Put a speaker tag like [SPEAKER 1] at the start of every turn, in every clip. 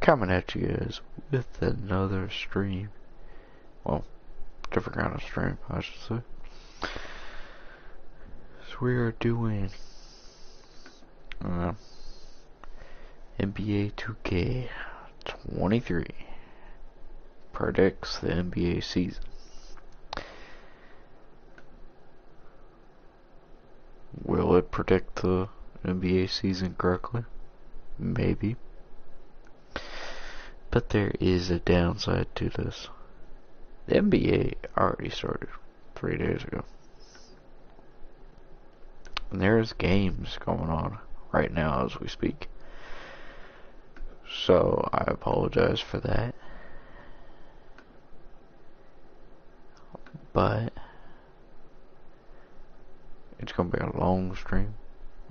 [SPEAKER 1] coming at you guys with another stream. Well, different kind of stream, I should say. So we are doing NBA 2K23 predicts the NBA season. Will it predict the NBA season correctly? Maybe. But there is a downside to this. The NBA already started 3 days ago. And there's games going on right now as we speak. So I apologize for that. But it's going to be a long stream.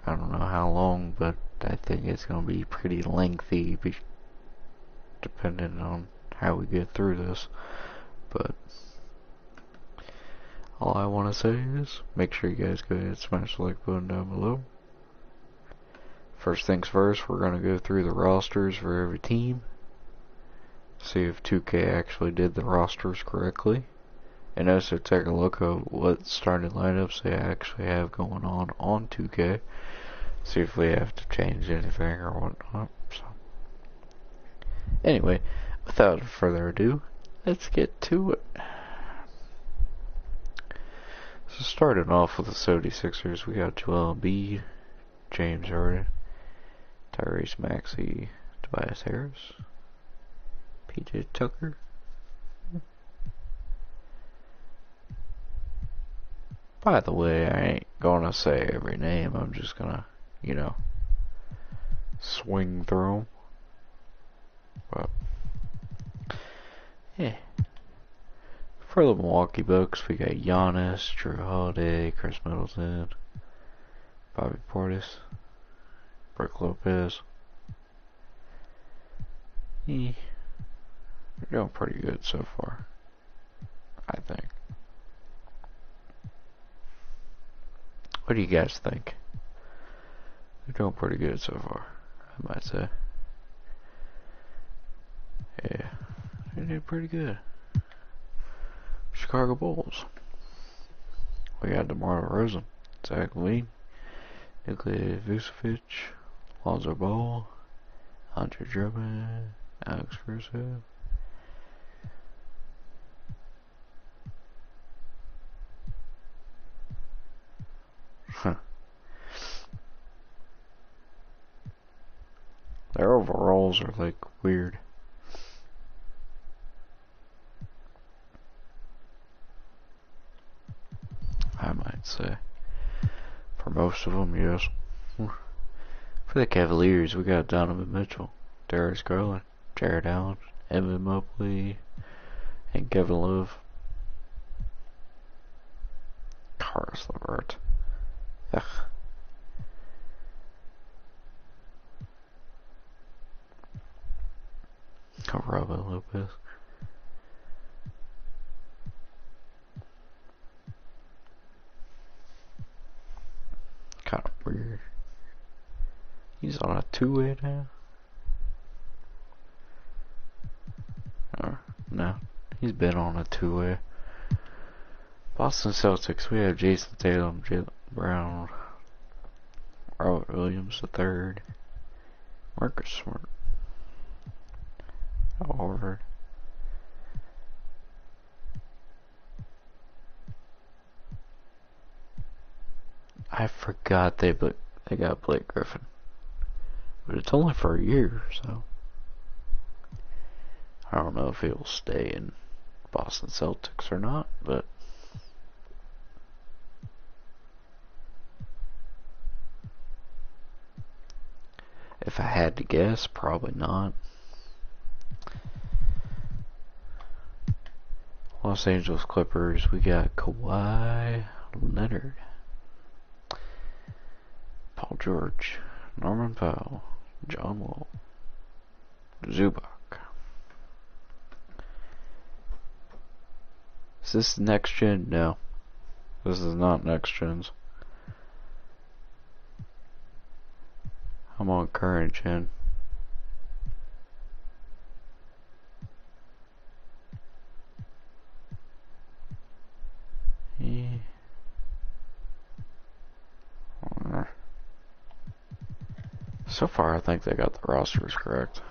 [SPEAKER 1] I don't know how long, but I think it's going to be pretty lengthy, depending on how we get through this. But all I want to say is make sure you guys go ahead and smash the like button down below. First things first, we're going to go through the rosters for every team. See if 2K actually did the rosters correctly. And also take a look at what starting lineups they actually have going on 2K. See if we have to change anything or whatnot. So, anyway, without further ado, let's get to it. So starting off with the 76ers, we got Joel Embiid, James Harden, Tyrese Maxey, Tobias Harris, PJ Tucker. By the way, I ain't gonna say every name, I'm just gonna, swing through them. But, yeah. For the Milwaukee Bucks, we got Giannis, Jrue Holiday, Chris Middleton, Bobby Portis, Brook Lopez. They're doing pretty good so far, I think. What do you guys think? They're doing pretty good so far, I might say. Yeah, they're doing pretty good. Chicago Bulls. We got DeMar DeRozan, Zach LaVine, Nikola Vucevic, Lonzo Ball, Andre Drummond, Alex Caruso. Their overalls are like weird. I might say. For most of them, yes. For the Cavaliers, we got Donovan Mitchell, Darius Garland, Jared Allen, Evan Mobley, and Kevin Love. Caris LeVert. Ugh. Robin Lopez. Kind of weird. He's on a two-way now? Or, no, he's been on a two-way. Boston Celtics, we have Jason Tatum, Jaylen Brown, Robert Williams III, Marcus Smart, Horford. I forgot they got Blake Griffin. But it's only for a year, so I don't know if he'll stay in Boston Celtics or not, but if I had to guess, probably not. Los Angeles Clippers, we got Kawhi Leonard, Paul George, Norman Powell, John Wall, Zubac. Is this next gen? No. This is not next gens. I'm on current gen. So far, I think they got the rosters correct.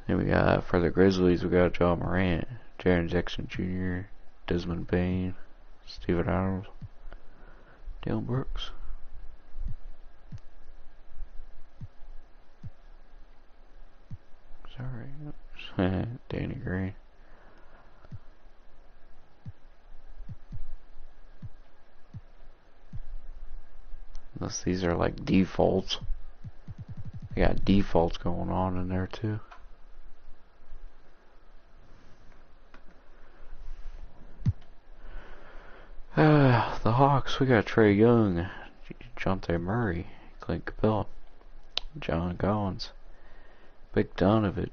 [SPEAKER 1] And we got, for the Grizzlies, we got John Morant, Jaren Jackson Jr., Desmond Bain, Steven Adams, Dillon Brooks. Sorry. Danny Green. Unless these are like defaults. They got defaults going on in there too. The Hawks, we got Trae Young, Jonte Murray, Clint Capella, John Collins, Bogdanovich.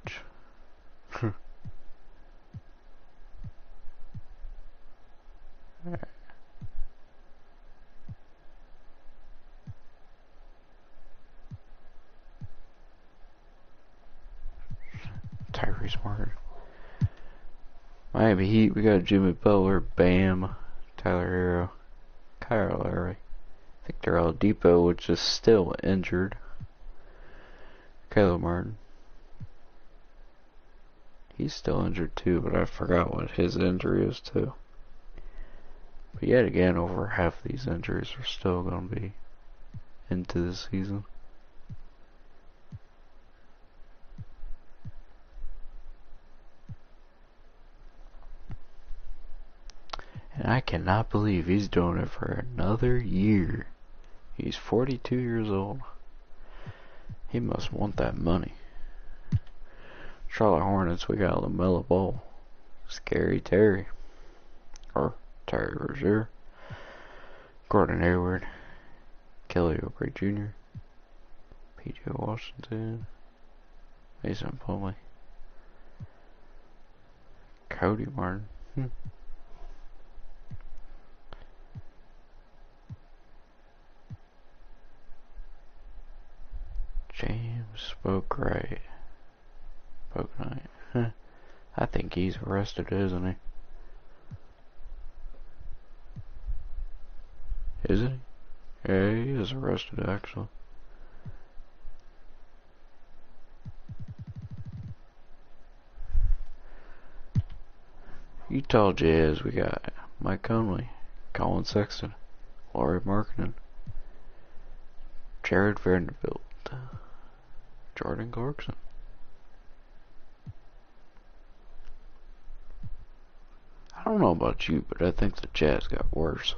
[SPEAKER 1] Tyrese Martin. Miami Heat, we got Jimmy Butler, Bam, Tyler Hero, Kyle Lowry, Victor Oladipo, which is still injured, Caleb Martin. He's still injured too, but I forgot what his injury is too. But yet again, over half of these injuries are still going to be into the season. And I cannot believe he's doing it for another year. He's 42 years old. He must want that money. Charlotte Hornets, we got LaMelo Ball, Scary Terry, or Terry Rozier, Gordon Hayward, Kelly Oubre Jr., P.J. Washington, Mason Plumlee, Cody Martin. James Bouknight. I think he's arrested, isn't he? Isn't he? Yeah, he is arrested, actually. Utah Jazz, we got Mike Conley, Colin Sexton, Lauri Markkanen, Jared Vanderbilt, Jordan Clarkson. I don't know about you, but I think the Jazz got worse.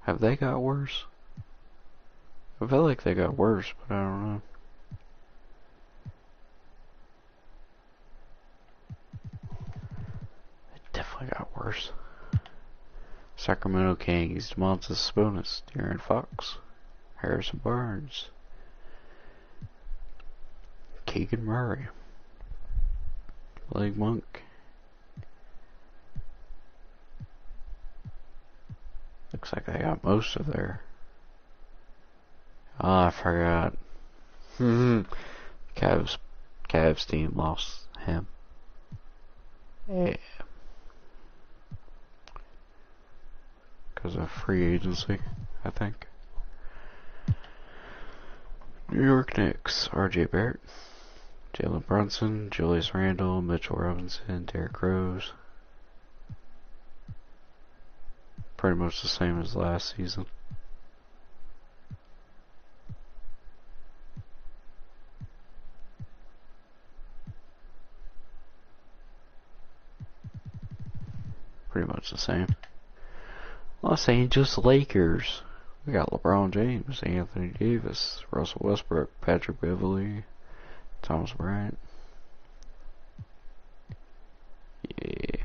[SPEAKER 1] Have they got worse? I feel like they got worse, but I don't know. They definitely got worse. Sacramento Kings, Domantas Sabonis, De'Aaron Fox, Harrison Barnes, Keegan Murray, Blake Monk. Looks like they got most of their... Oh, I forgot. Cavs team lost him. Yeah. Because of free agency, I think. New York Knicks, R.J. Barrett, Jalen Brunson, Julius Randle, Mitchell Robinson, Derrick Rose. Pretty much the same as last season. Pretty much the same. Los Angeles Lakers. We got LeBron James, Anthony Davis, Russell Westbrook, Patrick Beverley, Thomas Bryant. Yeah.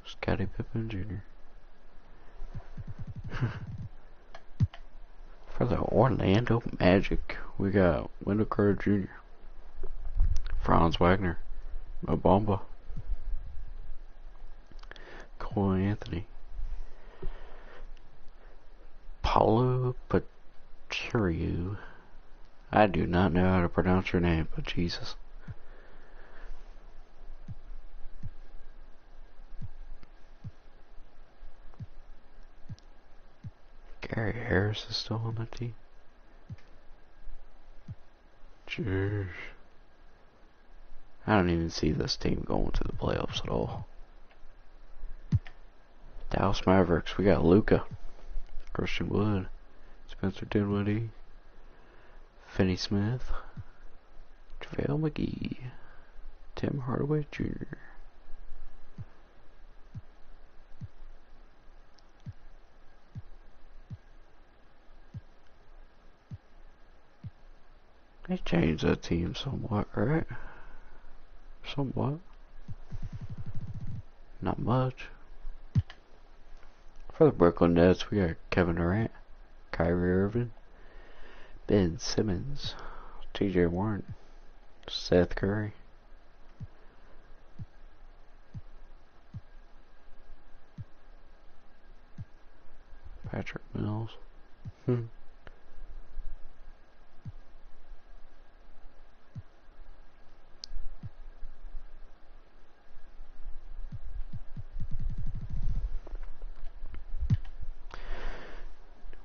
[SPEAKER 1] Scottie Pippen Jr. For the Orlando Magic, we got Wendell Carter Jr., Franz Wagner, Mo Bamba, Cole Anthony, Paulo Chiryu. I do not know how to pronounce your name, but Jesus. Gary Harris is still on the team. Jeez. I don't even see this team going to the playoffs at all. Dallas Mavericks, we got Luka, Christian Wood, Spencer Dinwiddie, Finney Smith, JaVale McGee, Tim Hardaway Jr. They changed that team somewhat, right? Somewhat. Not much. For the Brooklyn Nets, we got Kevin Durant, Kyrie Irving, Ben Simmons, TJ Warren, Seth Curry. Patrick Mills.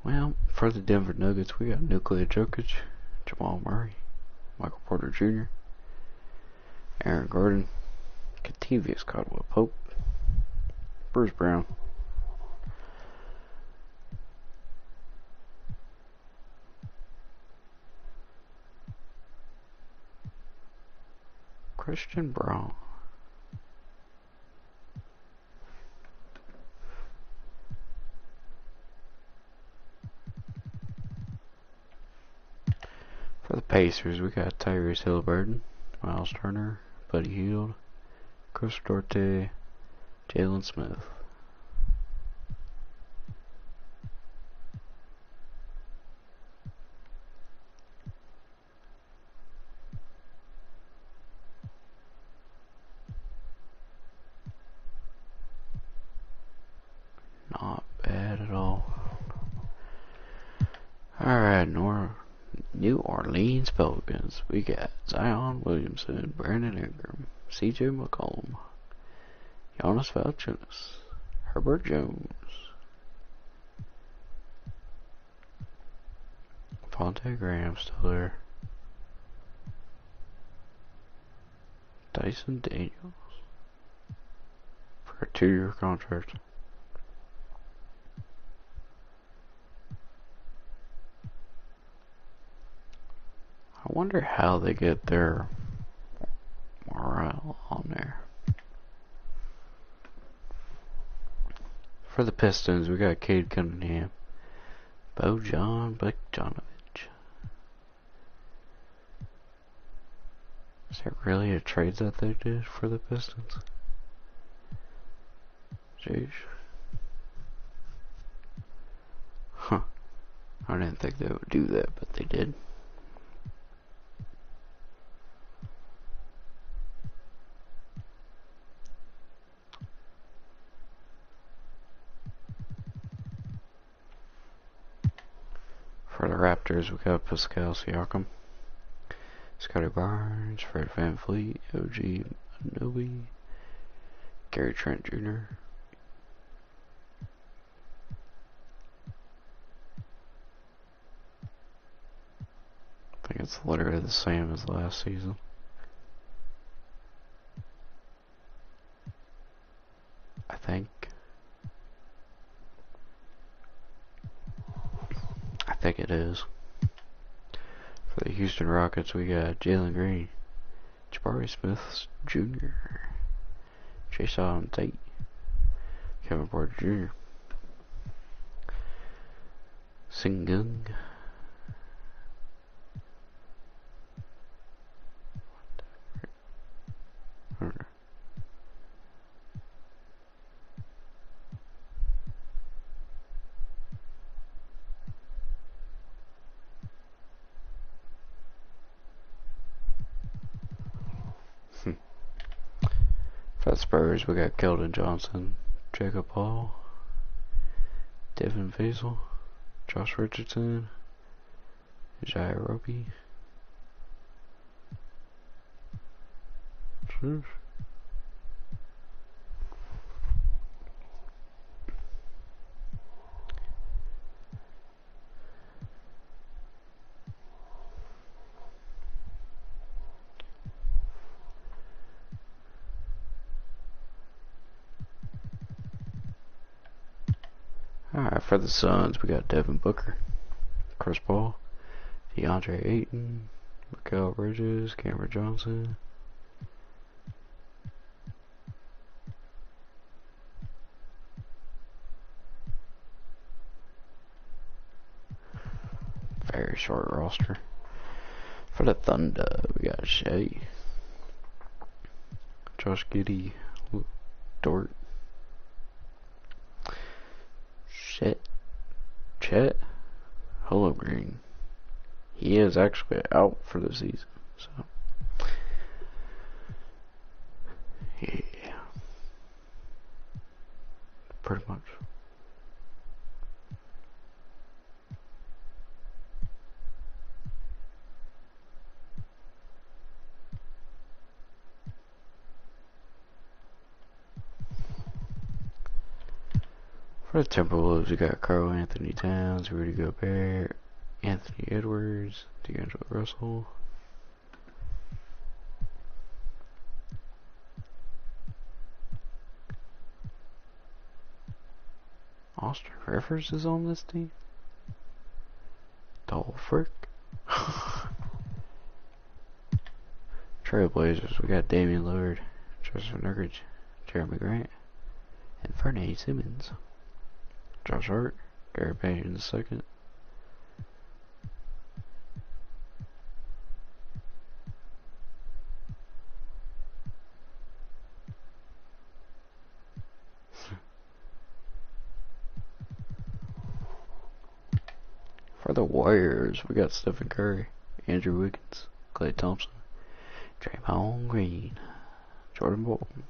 [SPEAKER 1] Well, for the Denver Nuggets, we got Nikola Jokic, Jamal Murray, Michael Porter Jr., Aaron Gordon, Kentavious Caldwell-Pope, Bruce Brown. Christian Braun. For the Pacers, we got Tyrese Haliburton, Miles Turner, Buddy Hield, Chris Duarte, Jalen Smith. Not bad at all. Alright, New Orleans Pelicans. We got Zion Williamson, Brandon Ingram, CJ McCollum, Jonas Valanciunas, Herbert Jones, Fonte Graham still there, Dyson Daniels for a 2-year contract. I wonder how they get their morale on there. For the Pistons, we got Cade Cunningham, Bojan Bogdanovic. Is that really a trade that they did for the Pistons? Jeez. Huh. I didn't think they would do that, but they did. For the Raptors, we got Pascal Siakam, Scotty Barnes, Fred VanVleet, OG Anunoby, Gary Trent Jr. I think it's literally the same as last season. I think it is. For the Houston Rockets, we got Jalen Green, Jabari Smith Jr., Jason Tate, Kevin Porter Jr., Sengun, For the Spurs, we got Keldon Johnson, Jacob Hall, Devin Vassell, Josh Richardson, Jai Roby. Alright, for the Suns, we got Devin Booker, Chris Paul, DeAndre Ayton, Mikal Bridges, Cameron Johnson. Very short roster. For the Thunder, we got Shea, Josh Giddey, Dort, Chet Holmgren. He is actually out for the season, so yeah, pretty much. For the Timberwolves, we got Karl Anthony Towns, Rudy Gobert, Anthony Edwards, D'Angelo Russell. Austin Rivers is on this team? The frick? Trailblazers, we got Damian Lillard, Justin Nurkic, Jeremy Grant, and Fernie Simmons. Josh Hart, Gary Payton II. For the Warriors, we got Stephen Curry, Andrew Wiggins, Klay Thompson, Draymond Green, Jordan Bolton.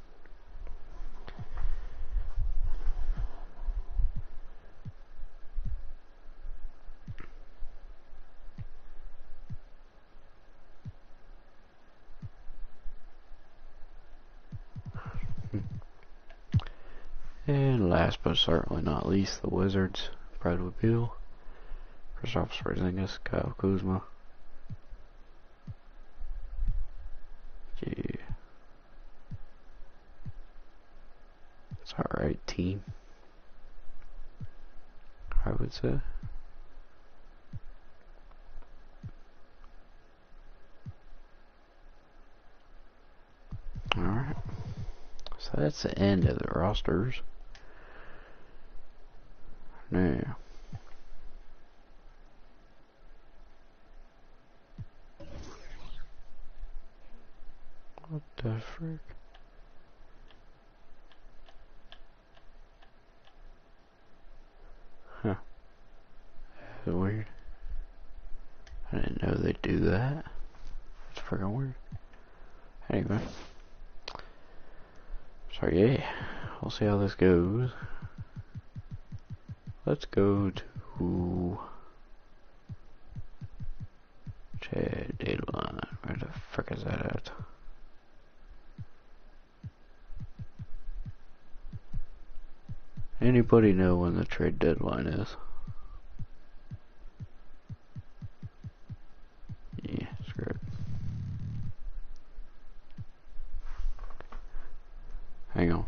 [SPEAKER 1] And last but certainly not least, the Wizards, Bradley Beal, Kristaps Porzingis, Kyle Kuzma. Yeah. It's alright team, I would say. Alright. So that's the end of the rosters. Now, what the frick? Huh. That's weird. I didn't know they'd do that. It's freaking weird. Anyway. So yeah, we'll see how this goes. Let's go to trade deadline. Where the frick is that at? Anybody know when the trade deadline is? Yeah, screw it. Hang on.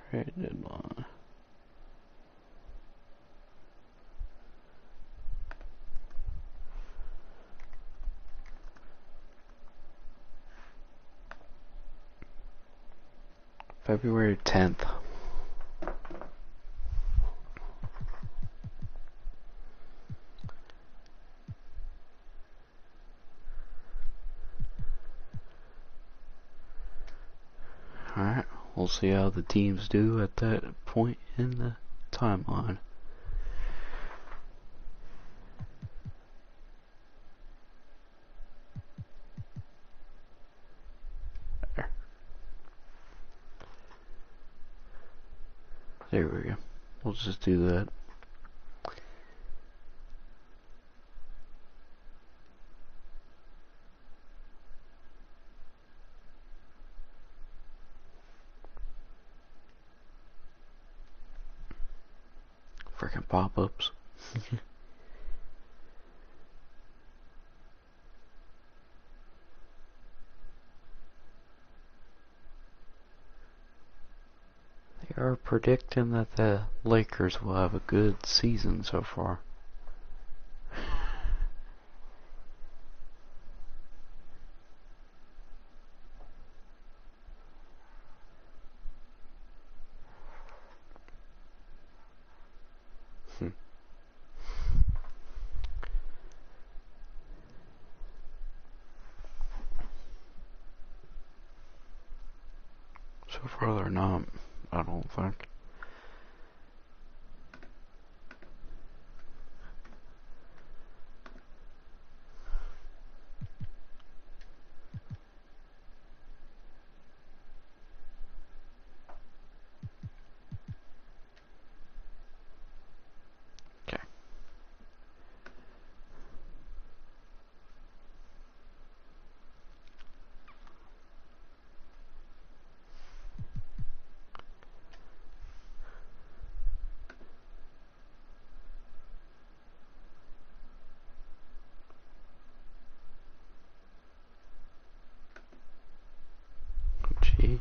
[SPEAKER 1] Trade deadline. February 10th. Alright, we'll see how the teams do at that point in the timeline. There. There we go. We'll just do that. Freaking pop-ups. They are predicting that the Lakers will have a good season so far. So far they're not, I don't think. Okay. Jeez.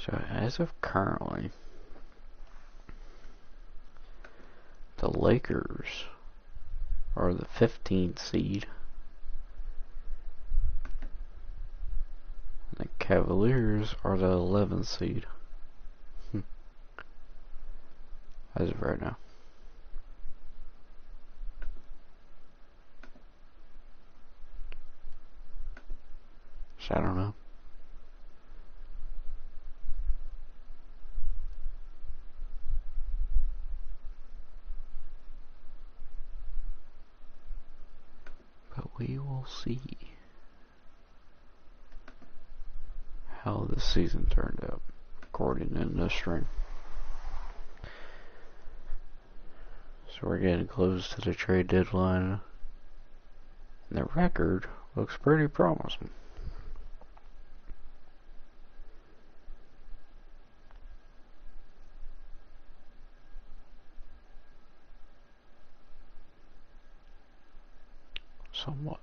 [SPEAKER 1] So as of currently, the Lakers are the 15th seed. The Cavaliers are the 11th seed. As of right now. So I don't know. But we will see how the season turned out, according to this stream. So we're getting close to the trade deadline, and the record looks pretty promising. Somewhat.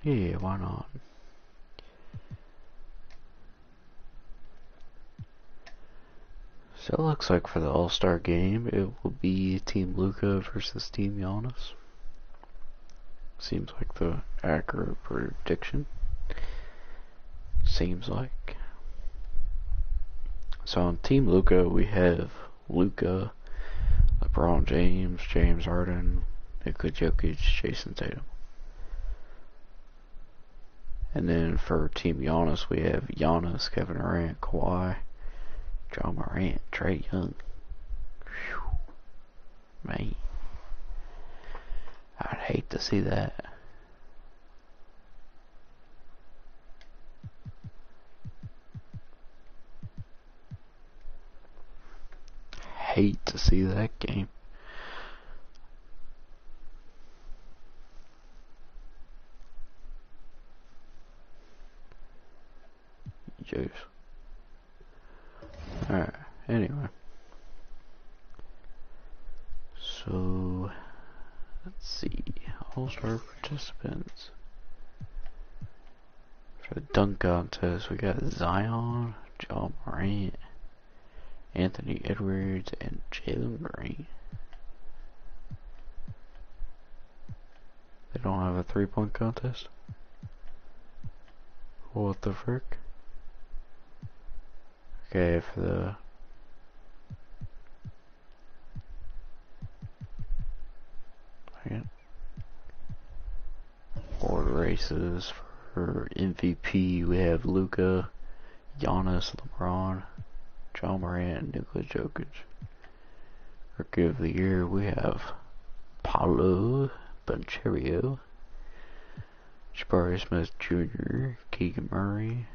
[SPEAKER 1] Yeah, why not? So it looks like for the All-Star game, it will be Team Luka versus Team Giannis. Seems like the accurate prediction. Seems like. So on Team Luka, we have Luka, LeBron James, James Harden, Nikola Jokic, Jason Tatum. And then for Team Giannis, we have Giannis, Kevin Durant, Kawhi, John Morant, Trae Young. Whew. Man, I'd hate to see that. Hate to see that game. Jeez. Alright, anyway. So, let's see. All-Star participants. For the dunk contest, we got Zion, Ja Morant, Anthony Edwards, and Jalen Green. They don't have a 3-point contest? What the frick? Okay, for the for races for MVP, we have Luka, Giannis, LeBron, Ja Morant, and Nikola Jokic. Rookie of the Year, we have Paolo Banchero, Jabari Smith Jr., Keegan Murray,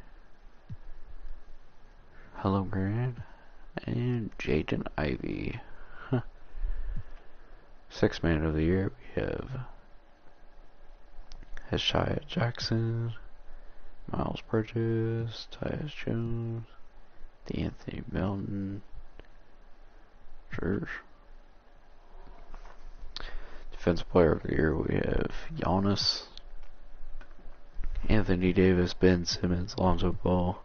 [SPEAKER 1] Holmgren, and Jaden Ivey. Sixth Man of the Year, we have Shia Jackson, Miles Bridges, Tyus Jones, D'Anthony Melton, Church. Defensive Player of the Year, we have Giannis, Anthony Davis, Ben Simmons, Lonzo Ball,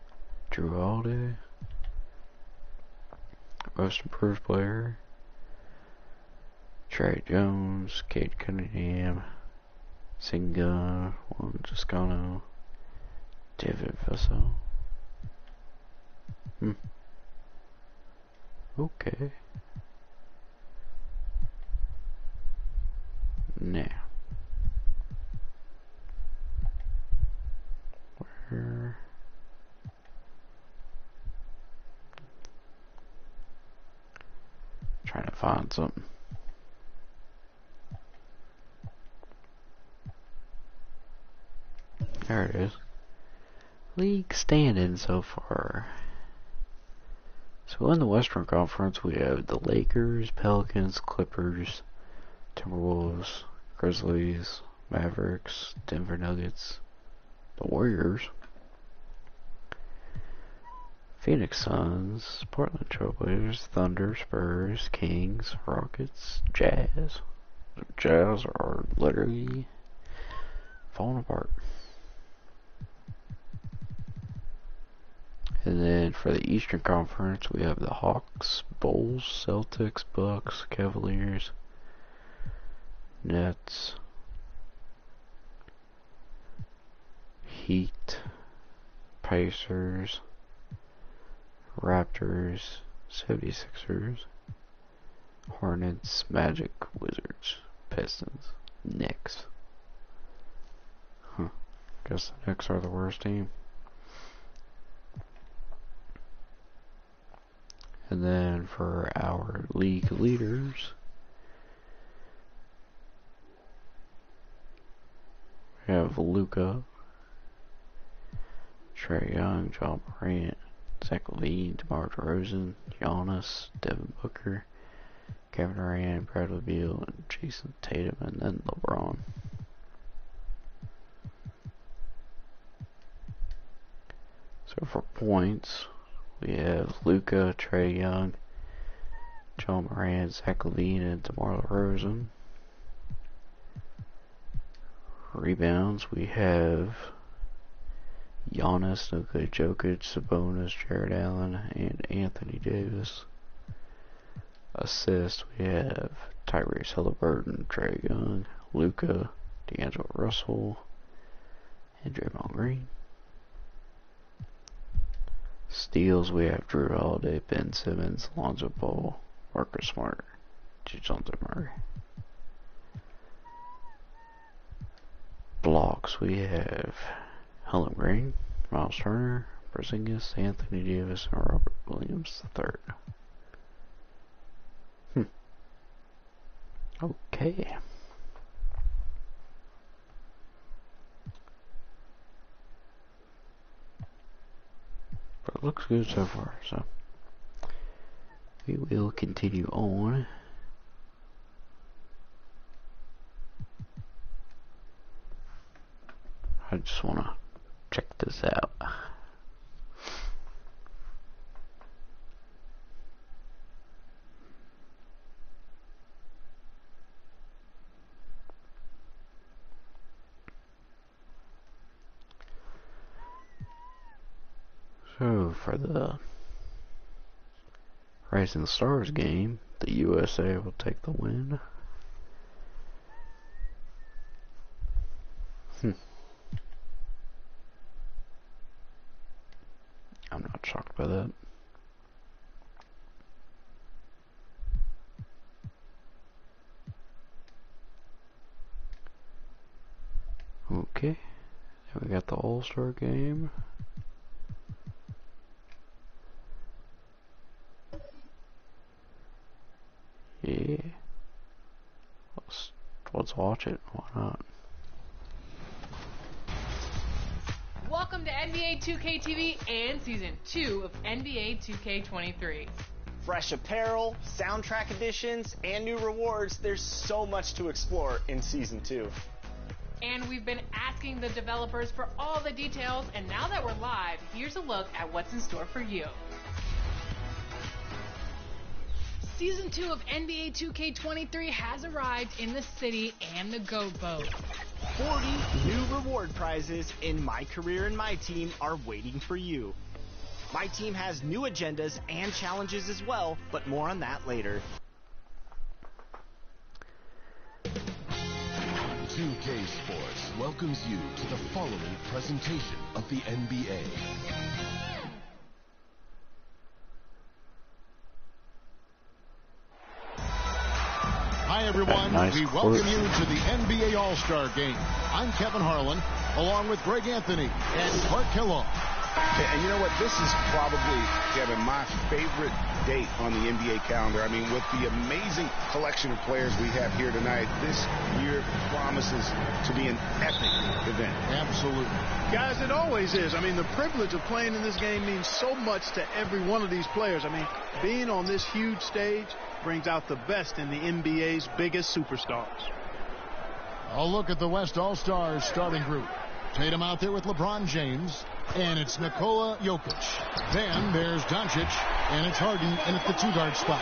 [SPEAKER 1] Drew Holiday. Most Improved Player, Trey Jones, Cade Cunningham, Sengun, Juan Toscano, David Vessel. Okay. Now, where? Trying to find something. There it is. League standing so far. So in the Western Conference, we have the Lakers, Pelicans, Clippers, Timberwolves, Grizzlies, Mavericks, Denver Nuggets, the Warriors, Phoenix Suns, Portland Trailblazers, Thunder, Spurs, Kings, Rockets, Jazz. The Jazz are literally falling apart. And then for the Eastern Conference, we have the Hawks, Bulls, Celtics, Bucks, Cavaliers, Nets, Heat, Pacers, Raptors, 76ers, Hornets, Magic, Wizards, Pistons, Knicks. Guess the Knicks are the worst team. And then for our league leaders, we have Luka, Trae Young, Ja Morant, Zach LaVine, DeMar DeRozan, Giannis, Devin Booker, Kevin Durant, Bradley Beal, and Jason Tatum, and then LeBron. So for points, we have Luka, Trae Young, Ja Morant, Zach LaVine, and DeMar DeRozan. Rebounds, we have Giannis, Nikola Jokic, Sabonis, Jared Allen, and Anthony Davis. Assists, we have Tyrese Haliburton, Trae Young, Luka, D'Angelo Russell, and Draymond Green. Steals, we have Drew Holiday, Ben Simmons, Lonzo Ball, Marcus Smart, DeJounte Murray. Blocks, we have Holmgren, Miles Turner, Porzingis, Anthony Davis, and Robert Williams III. Okay. But it looks good so far, so we will continue on. I just want to check this out. So for the Rising Stars game, the USA will take the win. I'm not shocked by that. Okay, then we got the All-Star game. Yeah. Let's watch it. Why not?
[SPEAKER 2] Welcome to NBA 2K TV and Season 2 of NBA 2K23.
[SPEAKER 3] Fresh apparel, soundtrack additions, and new rewards. There's so much to explore in Season 2.
[SPEAKER 2] And we've been asking the developers for all the details, and now that we're live, here's a look at what's in store for you. Season 2 of NBA 2K23 has arrived in the city and the Goat Boat.
[SPEAKER 3] 40 new reward prizes in My Career and My Team are waiting for you. My team has new agendas and challenges as well, but more on that later.
[SPEAKER 4] 2K Sports welcomes you to the following presentation of the NBA.
[SPEAKER 5] Hi everyone,
[SPEAKER 1] Nice
[SPEAKER 5] we welcome you to the NBA All-Star Game. I'm Kevin Harlan, along with Greg Anthony and Clark Kellogg.
[SPEAKER 6] And you know what? This is probably, Kevin, my favorite date on the NBA calendar. I mean, with the amazing collection of players we have here tonight, this year promises to be an epic event.
[SPEAKER 5] Absolutely.
[SPEAKER 7] Guys, it always is. I mean, the privilege of playing in this game means so much to every one of these players. I mean, being on this huge stage brings out the best in the NBA's biggest superstars.
[SPEAKER 5] A look at the West All-Stars starting group. Tatum out there with LeBron James, and it's Nikola Jokic. Then there's Doncic, and it's Harden in at the two-guard spot.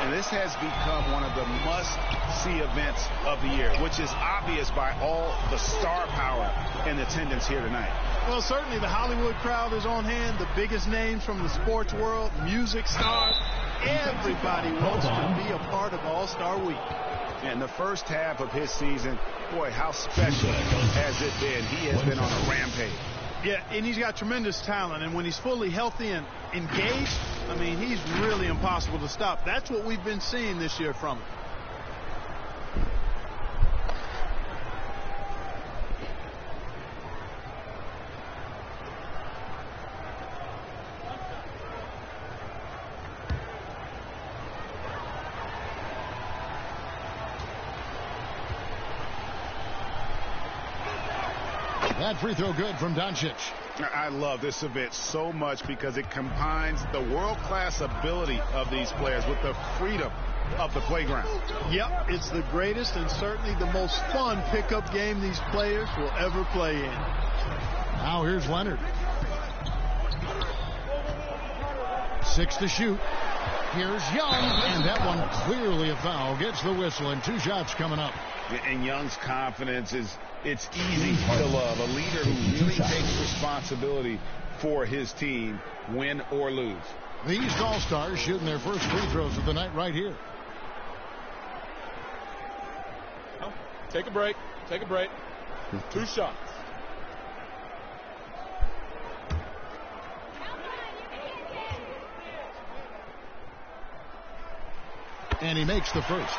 [SPEAKER 6] And this has become one of the must-see events of the year, which is obvious by all the star power and attendance here tonight.
[SPEAKER 7] Well, certainly the Hollywood crowd is on hand, the biggest names from the sports world, music stars. Everybody wants to be a part of All-Star Week.
[SPEAKER 6] And the first half of his season, boy, how special has it been. He has been on a rampage.
[SPEAKER 7] Yeah, and he's got tremendous talent, and when he's fully healthy and engaged, I mean, he's really impossible to stop. That's what we've been seeing this year from him.
[SPEAKER 5] That free throw good from Doncic.
[SPEAKER 6] I love this event so much because it combines the world-class ability of these players with the freedom of the playground.
[SPEAKER 7] Yep, it's the greatest and certainly the most fun pickup game these players will ever play in.
[SPEAKER 5] Now here's Leonard. 6 to shoot. Here's Young, and that one clearly a foul. Gets the whistle, and 2 shots coming up.
[SPEAKER 6] And Young's confidence it's easy to love. A leader who really takes responsibility for his team, win or lose.
[SPEAKER 5] The East All-Stars shooting their first free throws of the night right here.
[SPEAKER 8] Take a break. Take a break. 2 shots.
[SPEAKER 5] And he makes the first.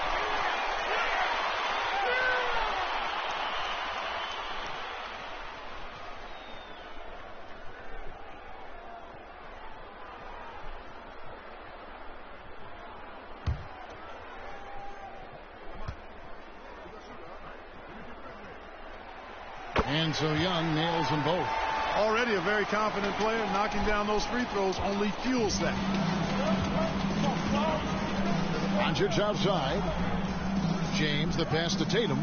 [SPEAKER 5] And so Young nails them both.
[SPEAKER 7] Already a very confident player. Knocking down those free throws only fuels that.
[SPEAKER 5] Doncic outside. James, the pass to Tatum.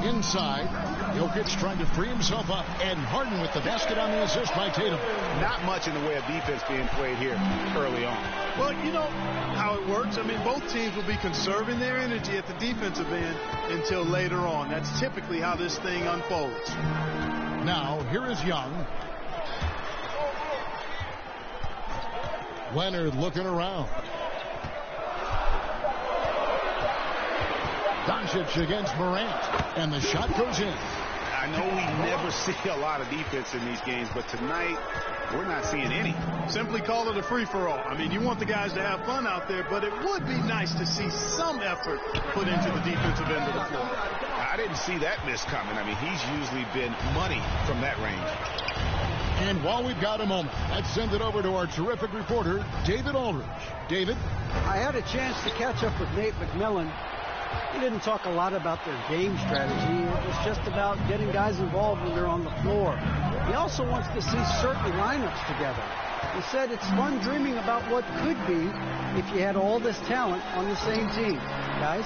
[SPEAKER 5] Inside. Jokic trying to free himself up. And Harden with the basket on the assist by Tatum.
[SPEAKER 6] Not much in the way of defense being played here early on.
[SPEAKER 7] Well, you know how it works. I mean, both teams will be conserving their energy at the defensive end until later on. That's typically how this thing unfolds.
[SPEAKER 5] Now, here is Young. Leonard looking around. Doncic against Morant, and the shot goes in.
[SPEAKER 6] I know we never see a lot of defense in these games, but tonight we're not seeing any.
[SPEAKER 7] Simply call it a free-for-all. I mean, you want the guys to have fun out there, but it would be nice to see some effort put into the defensive end of the floor.
[SPEAKER 6] I didn't see that miss coming. I mean, he's usually been money from that range.
[SPEAKER 5] And while we've got a moment, let's send it over to our terrific reporter, David Aldridge. David?
[SPEAKER 9] I had a chance to catch up with Nate McMillan. He didn't talk a lot about their game strategy. It was just about getting guys involved when they're on the floor. He also wants to see certain lineups together. He said it's fun dreaming about what could be if you had all this talent on the same team. Guys?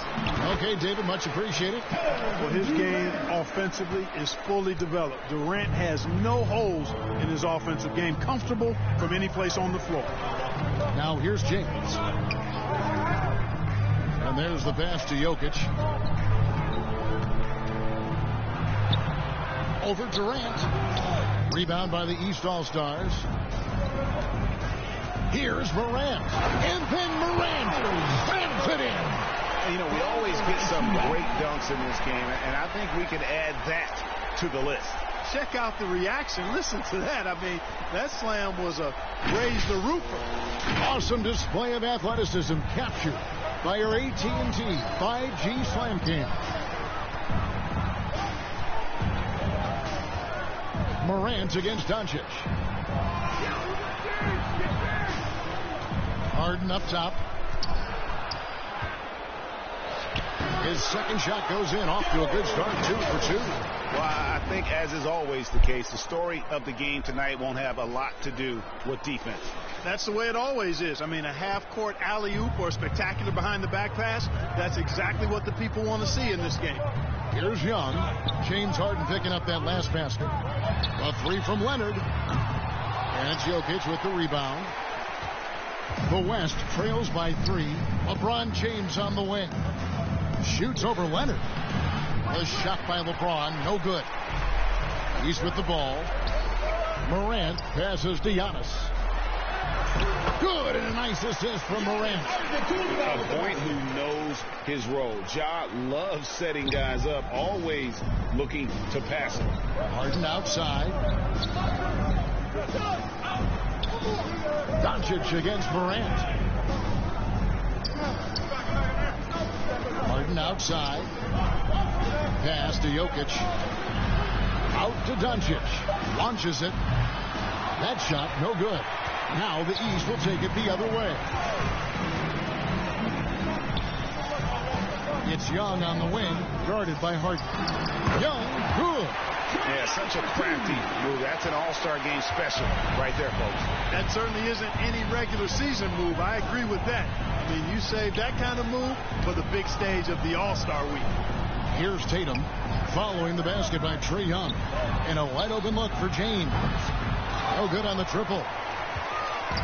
[SPEAKER 5] Okay, David, much appreciated.
[SPEAKER 7] Well, his game offensively is fully developed. Durant has no holes in his offensive game. Comfortable from any place on the floor.
[SPEAKER 5] Now here's James. And there's the pass to Jokic. Over Durant. Rebound by the East All-Stars. Here's Morant. And then Morant slams it in.
[SPEAKER 6] You know, we always get some great dunks in this game, and I think we can add that to the list.
[SPEAKER 7] Check out the reaction. Listen to that. I mean, that slam was a raise the roofer.
[SPEAKER 5] Awesome display of athleticism captured by our AT&T 5G Slam Cam. Morant against Doncic. Harden up top. His second shot goes in, off to a good start, 2 for 2.
[SPEAKER 6] Well, I think, as is always the case, the story of the game tonight won't have a lot to do with defense.
[SPEAKER 7] That's the way it always is. I mean, a half-court alley-oop or a spectacular behind-the-back pass, that's exactly what the people want to see in this game.
[SPEAKER 5] Here's Young. James Harden picking up that last basket. A three from Leonard. And it's Jokic with the rebound. The West trails by 3. LeBron James on the wing. Shoots over Leonard. A shot by LeBron, no good. He's with the ball. Morant passes to Giannis. Good, and a nice assist from Morant.
[SPEAKER 6] A point who knows his role. Ja loves setting guys up, always looking to pass him.
[SPEAKER 5] Harden outside. Doncic against Morant. Harden outside. Pass to Jokic. Out to Doncic. Launches it. That shot, no good. Now the East will take it the other way. It's Young on the wing, guarded by Harden. Young, good.
[SPEAKER 6] Yeah, such a crafty move. That's an all-star game special right there, folks.
[SPEAKER 7] That certainly isn't any regular season move. I agree with that. I mean, you save that kind of move for the big stage of the All-Star week.
[SPEAKER 5] Here's Tatum following the basket by Trae Young. And a wide-open look for James. No good on the triple.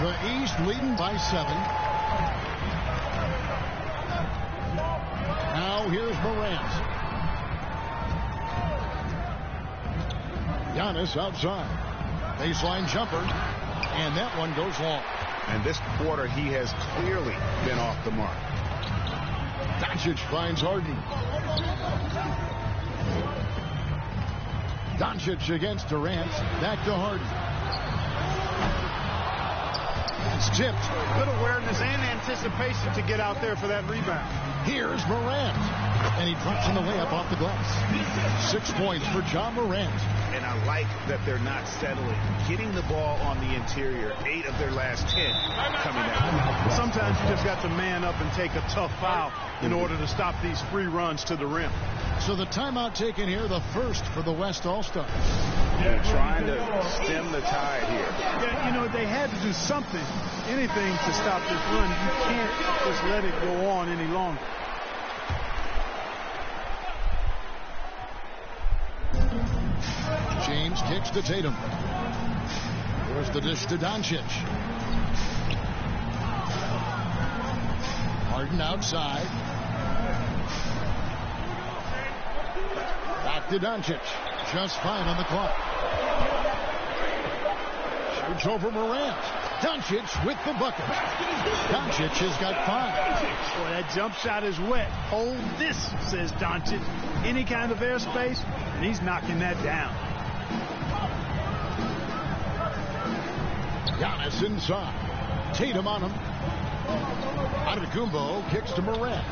[SPEAKER 5] The East leading by 7. Now here's Morant. Giannis outside. Baseline jumper. And that one goes long.
[SPEAKER 6] And this quarter, he has clearly been off the mark.
[SPEAKER 5] Doncic finds Harden. Doncic against Durant. Back to Harden. It's tipped.
[SPEAKER 7] Good awareness and anticipation to get out there for that rebound.
[SPEAKER 5] Here's Morant. And he drops in the layup off the glass. 6 points for Ja Morant.
[SPEAKER 6] And I like that they're not settling. Getting the ball on the interior. 8 of their last 10 coming that way.
[SPEAKER 7] Sometimes you just got to man up and take a tough foul in order to stop these free runs to the rim.
[SPEAKER 5] So the timeout taken here, the first for the West All-Stars.
[SPEAKER 6] They're trying to stem the tide here.
[SPEAKER 7] Yeah, you know, they had to do something, anything to stop this run. You can't just let it go on any longer.
[SPEAKER 5] James kicks to Tatum. There's the dish to Doncic. Harden outside. Back to Doncic. Just 5 on the clock. George over Morant. Doncic with the bucket. Doncic has got 5.
[SPEAKER 7] Boy, that jump shot is wet. Hold this, says Doncic. Any kind of airspace, and he's knocking that down.
[SPEAKER 5] Giannis inside. Tatum on him. Antetokounmpo kicks to Morant.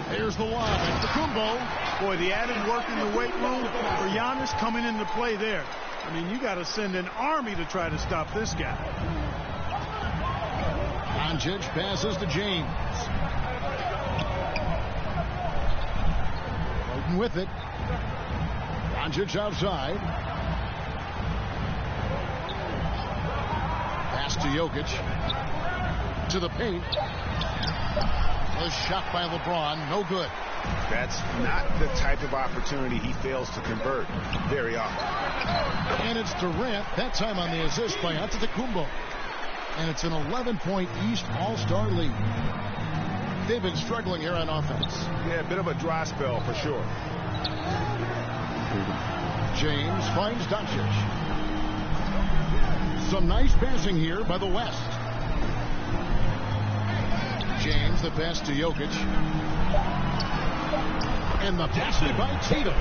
[SPEAKER 5] There's the lob. Antetokounmpo.
[SPEAKER 7] Boy, the added work in the weight room for Giannis coming into play there. I mean, you got to send an army to try to stop this guy.
[SPEAKER 5] Doncic passes to James. Floating with it. Doncic outside. Pass to Jokic. To the paint. A shot by LeBron. No good.
[SPEAKER 6] That's not the type of opportunity he fails to convert very often.
[SPEAKER 5] And it's Durant, that time on the assist by Antetokounmpo. And it's an 11-point East All-Star league. They've been struggling here on offense.
[SPEAKER 6] Yeah, a bit of a dry spell for sure.
[SPEAKER 5] James finds Doncic. Some nice passing here by the West. James, the pass to Jokic. And the pass by Tatum.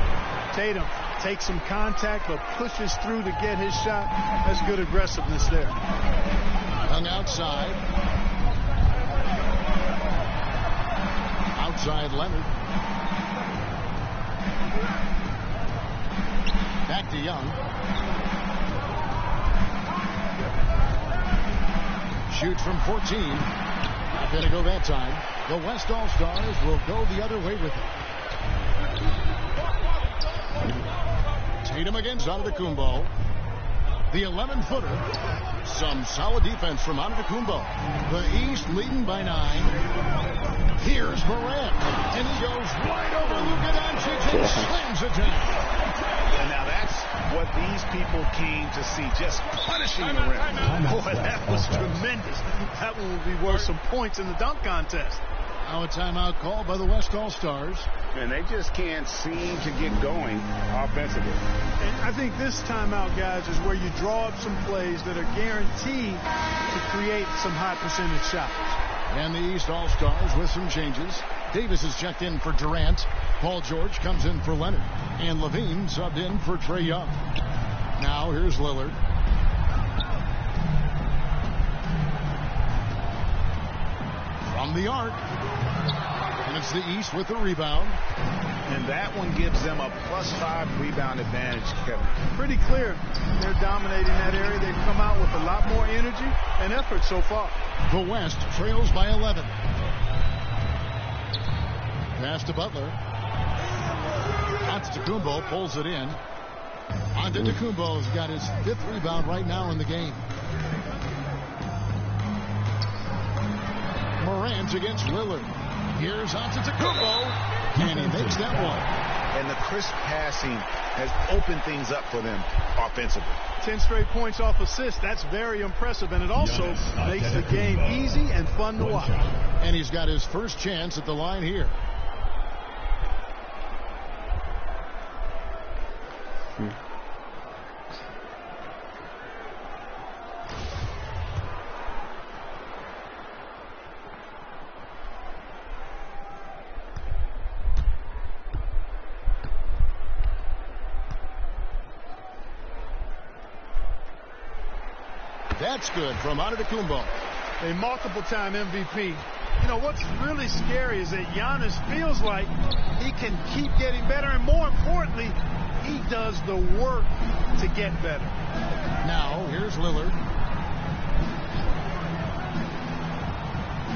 [SPEAKER 7] Tatum takes some contact but pushes through to get his shot. That's good aggressiveness there.
[SPEAKER 5] Hung outside. Outside Leonard. Back to Young. Shoots from 14. Not going to go that time. The West All-Stars will go the other way with it. Tatum against Antetokounmpo. The 11-footer. Some solid defense from Antetokounmpo. The East leading by 9. Here's Morant. And he goes wide over Luka Doncic and slams it down.
[SPEAKER 6] And now that's what these people came to see, just punishing the rim.
[SPEAKER 7] Boy, that was tremendous. That one will be worth some points in the dunk contest.
[SPEAKER 5] Now a timeout called by the West All-Stars.
[SPEAKER 6] And they just can't seem to get going offensively.
[SPEAKER 7] And I think this timeout, guys, is where you draw up some plays that are guaranteed to create some high percentage shots.
[SPEAKER 5] And the East All-Stars with some changes. Davis is checked in for Durant. Paul George comes in for Leonard. And Levine subbed in for Trae Young. Now here's Lillard. From the arc. And it's the East with the rebound.
[SPEAKER 6] And that one gives them a +5 rebound advantage, Kevin.
[SPEAKER 7] Pretty clear. They're dominating that area. They've come out with a lot more energy and effort so far.
[SPEAKER 5] The West trails by 11. Pass to Butler. Antetokounmpo pulls it in. Antetokounmpo's got his 5th rebound right now in the game. Morant against Lillard. Here's Antetokounmpo, and he makes that one.
[SPEAKER 6] And the crisp passing has opened things up for them offensively.
[SPEAKER 7] 10 straight points off assists. That's very impressive, and it also makes the game easy and fun to watch.
[SPEAKER 5] And he's got his first chance at the line here. That's good from Antetokounmpo.
[SPEAKER 7] A multiple-time MVP. You know, what's really scary is that Giannis feels like he can keep getting better, and more importantly, he does the work to get better.
[SPEAKER 5] Now, here's Lillard.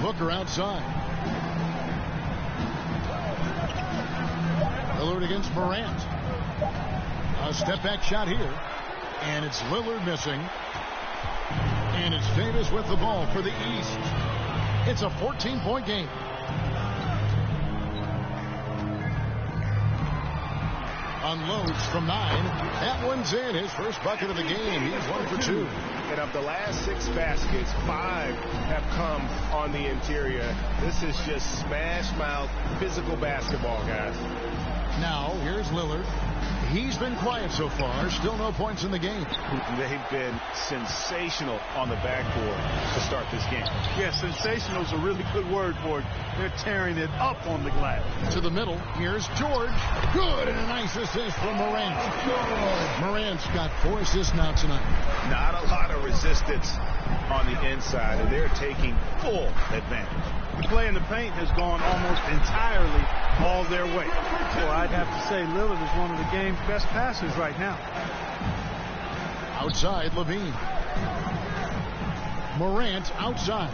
[SPEAKER 5] Booker outside. Lillard against Morant. A step-back shot here. And it's Lillard missing. And it's Davis with the ball for the East. It's a 14-point game. Unloads from 9. That one's in. His first bucket of the game. He's 1 for 2.
[SPEAKER 8] And of the last 6 baskets, 5 have come on the interior. This is just smash mouth physical basketball, guys.
[SPEAKER 5] Now, here's Lillard. He's been quiet so far. Still no points in the game.
[SPEAKER 6] They've been sensational on the backboard to start this game.
[SPEAKER 7] Yeah, sensational is a really good word for it. They're tearing it up on the glass.
[SPEAKER 5] To the middle. Here's George. Good, and a nice assist from Morant. Morant's got 4 assists now tonight.
[SPEAKER 6] Not a lot of resistance on the inside, and they're taking full advantage.
[SPEAKER 7] The play in the paint has gone almost entirely all their way. So I'd have to say Lillard is one of the game's best passers right now.
[SPEAKER 5] Outside, Levine. Morant outside.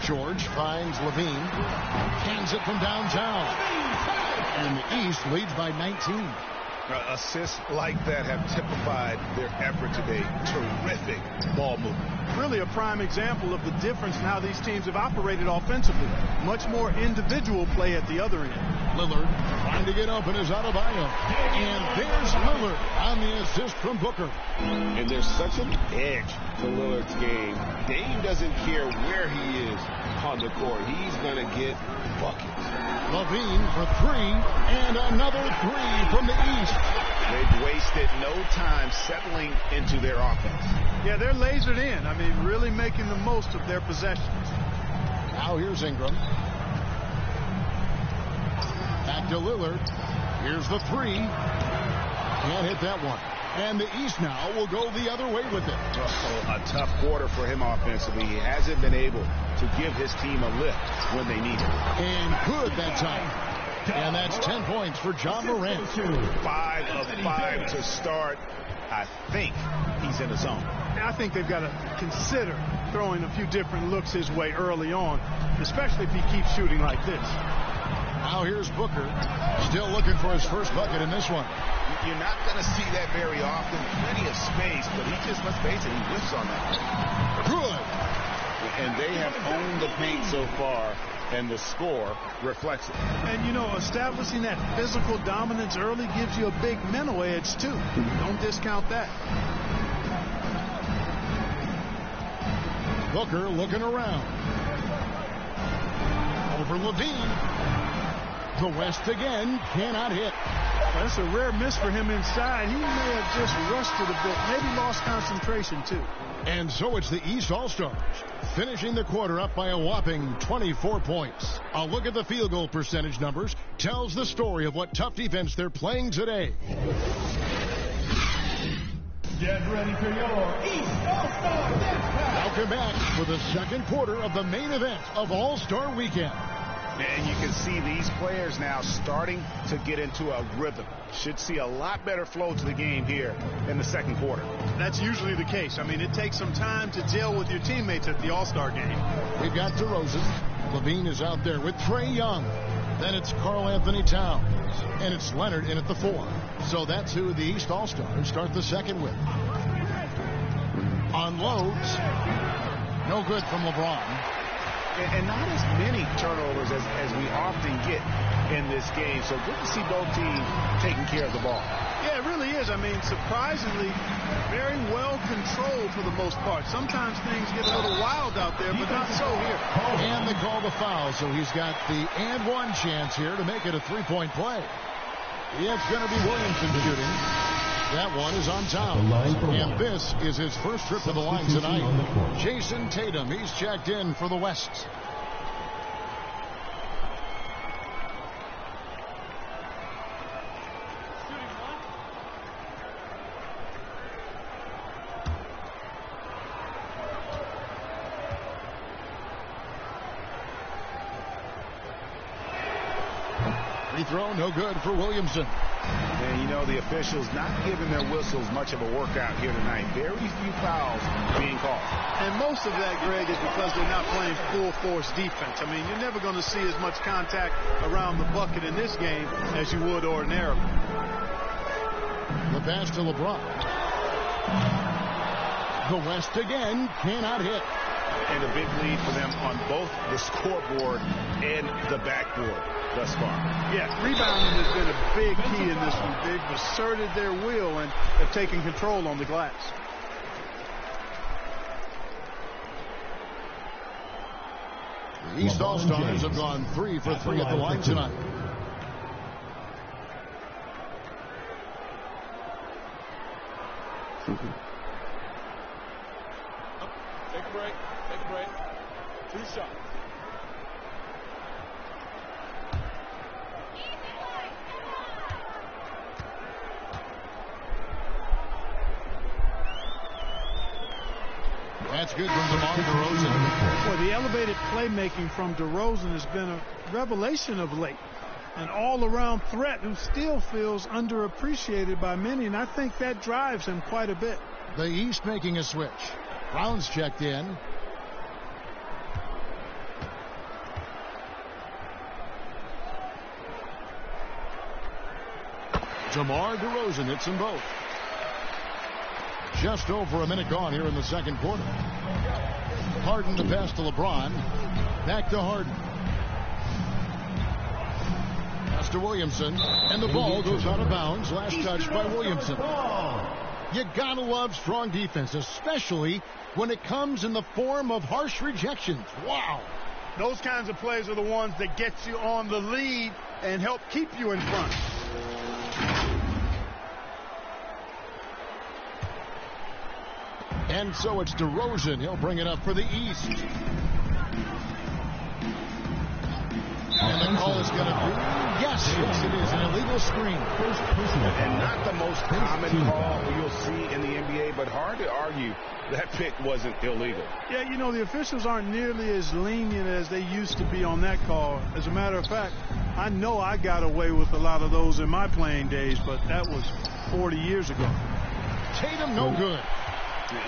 [SPEAKER 5] George finds Levine. Hands it from downtown. And the East leads by 19.
[SPEAKER 6] Assists like that have typified their effort today. Terrific ball movement.
[SPEAKER 7] Really a prime example of the difference in how these teams have operated offensively. Much more individual play at the other end.
[SPEAKER 5] Lillard trying to get open is Adebayo. And there's Lillard on the assist from Booker.
[SPEAKER 6] And there's such an edge to Lillard's game. Dame doesn't care where he is on the court. He's going to get buckets.
[SPEAKER 5] Levine for 3, and another 3 from the East.
[SPEAKER 6] They've wasted no time settling into their offense.
[SPEAKER 7] Yeah, they're lasered in. I mean, really making the most of their possessions.
[SPEAKER 5] Now here's Ingram. Back to Lillard. Here's the 3. Can't hit that one. And the East now will go the other way with it.
[SPEAKER 6] A tough quarter for him offensively. He hasn't been able to give his team a lift when they need it.
[SPEAKER 5] And good that time. And that's 10 points for John Morant.
[SPEAKER 6] 5 of 5 to start. I think he's in the zone.
[SPEAKER 7] I think they've got to consider throwing a few different looks his way early on, especially if he keeps shooting like this.
[SPEAKER 5] Now here's Booker, still looking for his first bucket in this one.
[SPEAKER 6] You're not going to see that very often. Plenty of space, but he just, let's face it, he whiffs on that.
[SPEAKER 5] Good.
[SPEAKER 6] And they have owned the paint so far, and the score reflects it.
[SPEAKER 7] And, you know, establishing that physical dominance early gives you a big mental edge, too. Don't discount that.
[SPEAKER 5] Booker looking around. Over Levine. The West again cannot hit.
[SPEAKER 7] That's a rare miss for him inside. He may have just rushed it a bit, maybe lost concentration too.
[SPEAKER 5] And so it's the East All-Stars finishing the quarter up by a whopping 24 points. A look at the field goal percentage numbers tells the story of what tough defense they're playing today.
[SPEAKER 10] Get ready for your East All-Star Impact.
[SPEAKER 5] Welcome back for the second quarter of the main event of All-Star Weekend.
[SPEAKER 6] And you can see these players now starting to get into a rhythm. Should see a lot better flow to the game here in the second quarter.
[SPEAKER 7] That's usually the case. I mean, it takes some time to gel with your teammates at the All-Star game.
[SPEAKER 5] We've got DeRozan. Levine is out there with Trae Young. Then it's Karl Anthony Towns. And it's Leonard in at the 4. So that's who the East All-Stars start the second with. Unloads. No good from LeBron.
[SPEAKER 6] And not as many turnovers as we often get in this game. So good to see both teams taking care of the ball.
[SPEAKER 7] Yeah, it really is. I mean, surprisingly, very well controlled for the most part. Sometimes things get a little wild out there, but not so here.
[SPEAKER 5] And they call the foul, so he's got the and one chance here to make it a three-point play. It's going to be Williamson shooting. That one is on Towns. And this is his first trip to the line tonight. Jason Tatum, he's checked in for the West. Free throw, no good for Williamson.
[SPEAKER 6] And you know, the officials not giving their whistles much of a workout here tonight. Very few fouls being called.
[SPEAKER 7] And most of that, Greg, is because they're not playing full force defense. I mean, you're never going to see as much contact around the bucket in this game as you would ordinarily.
[SPEAKER 5] The pass to LeBron. The West again cannot hit.
[SPEAKER 6] And a big lead for them on both the scoreboard and the backboard thus far.
[SPEAKER 7] Yeah, rebounding has been a big key in this one. They've asserted their will and have taken control on the glass.
[SPEAKER 5] The East All-Stars have gone 3 for 3 at the line tonight.
[SPEAKER 8] Take a break. Take a break. 2 shots.
[SPEAKER 5] That's good from DeMar DeRozan.
[SPEAKER 7] Well, the elevated playmaking from DeRozan has been a revelation of late. An all-around threat who still feels underappreciated by many, and I think that drives him quite a bit.
[SPEAKER 5] The East making a switch. Brown's checked in. DeMar DeRozan hits them both. Just over a minute gone here in the second quarter. Harden to pass to LeBron. Back to Harden. Pass to Williamson. And the ball goes out of bounds. Last touch by Williamson. You gotta love strong defense, especially when it comes in the form of harsh rejections. Wow.
[SPEAKER 7] Those kinds of plays are the ones that get you on the lead and help keep you in front.
[SPEAKER 5] And so it's DeRozan. He'll bring it up for the East. And the call is going to be, yes, it is, an illegal screen.
[SPEAKER 6] And not the most common call you'll see in the NBA, but hard to argue that pick wasn't illegal.
[SPEAKER 7] Yeah, you know, the officials aren't nearly as lenient as they used to be on that call. As a matter of fact, I know I got away with a lot of those in my playing days, but that was 40 years ago.
[SPEAKER 5] Tatum, no good.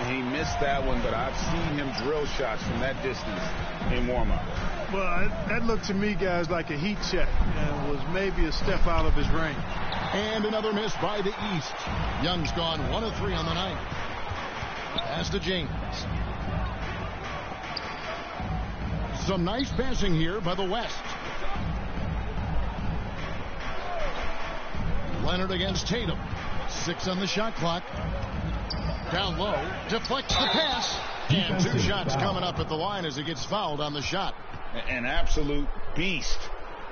[SPEAKER 6] He missed that one, but I've seen him drill shots from that distance in warm-up.
[SPEAKER 7] Well, that looked to me, guys, like a heat check, and was maybe a step out of his range.
[SPEAKER 5] And another miss by the East. Young's gone 1 of 3 on the night. Pass to James. Some nice passing here by the West. Leonard against Tatum. 6 on the shot clock. Down low, deflects the pass, and 2 shots coming up at the line as he gets fouled on the shot.
[SPEAKER 6] An absolute beast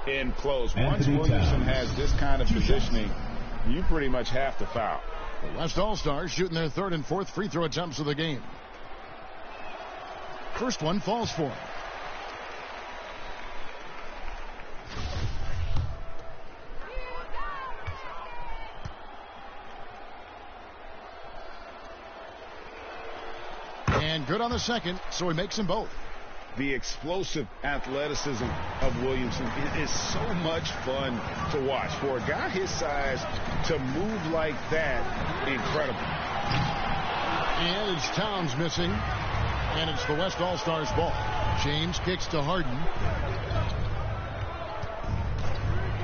[SPEAKER 6] in close. Once Williamson has this kind of positioning, you pretty much have to foul.
[SPEAKER 5] The West All-Stars shooting their 3rd and 4th free throw attempts of the game. First one falls for him. And good on the second, so he makes them both.
[SPEAKER 6] The explosive athleticism of Williamson is so much fun to watch. For a guy his size to move like that, incredible.
[SPEAKER 5] And it's Towns missing. And it's the West All-Stars ball. James kicks to Harden.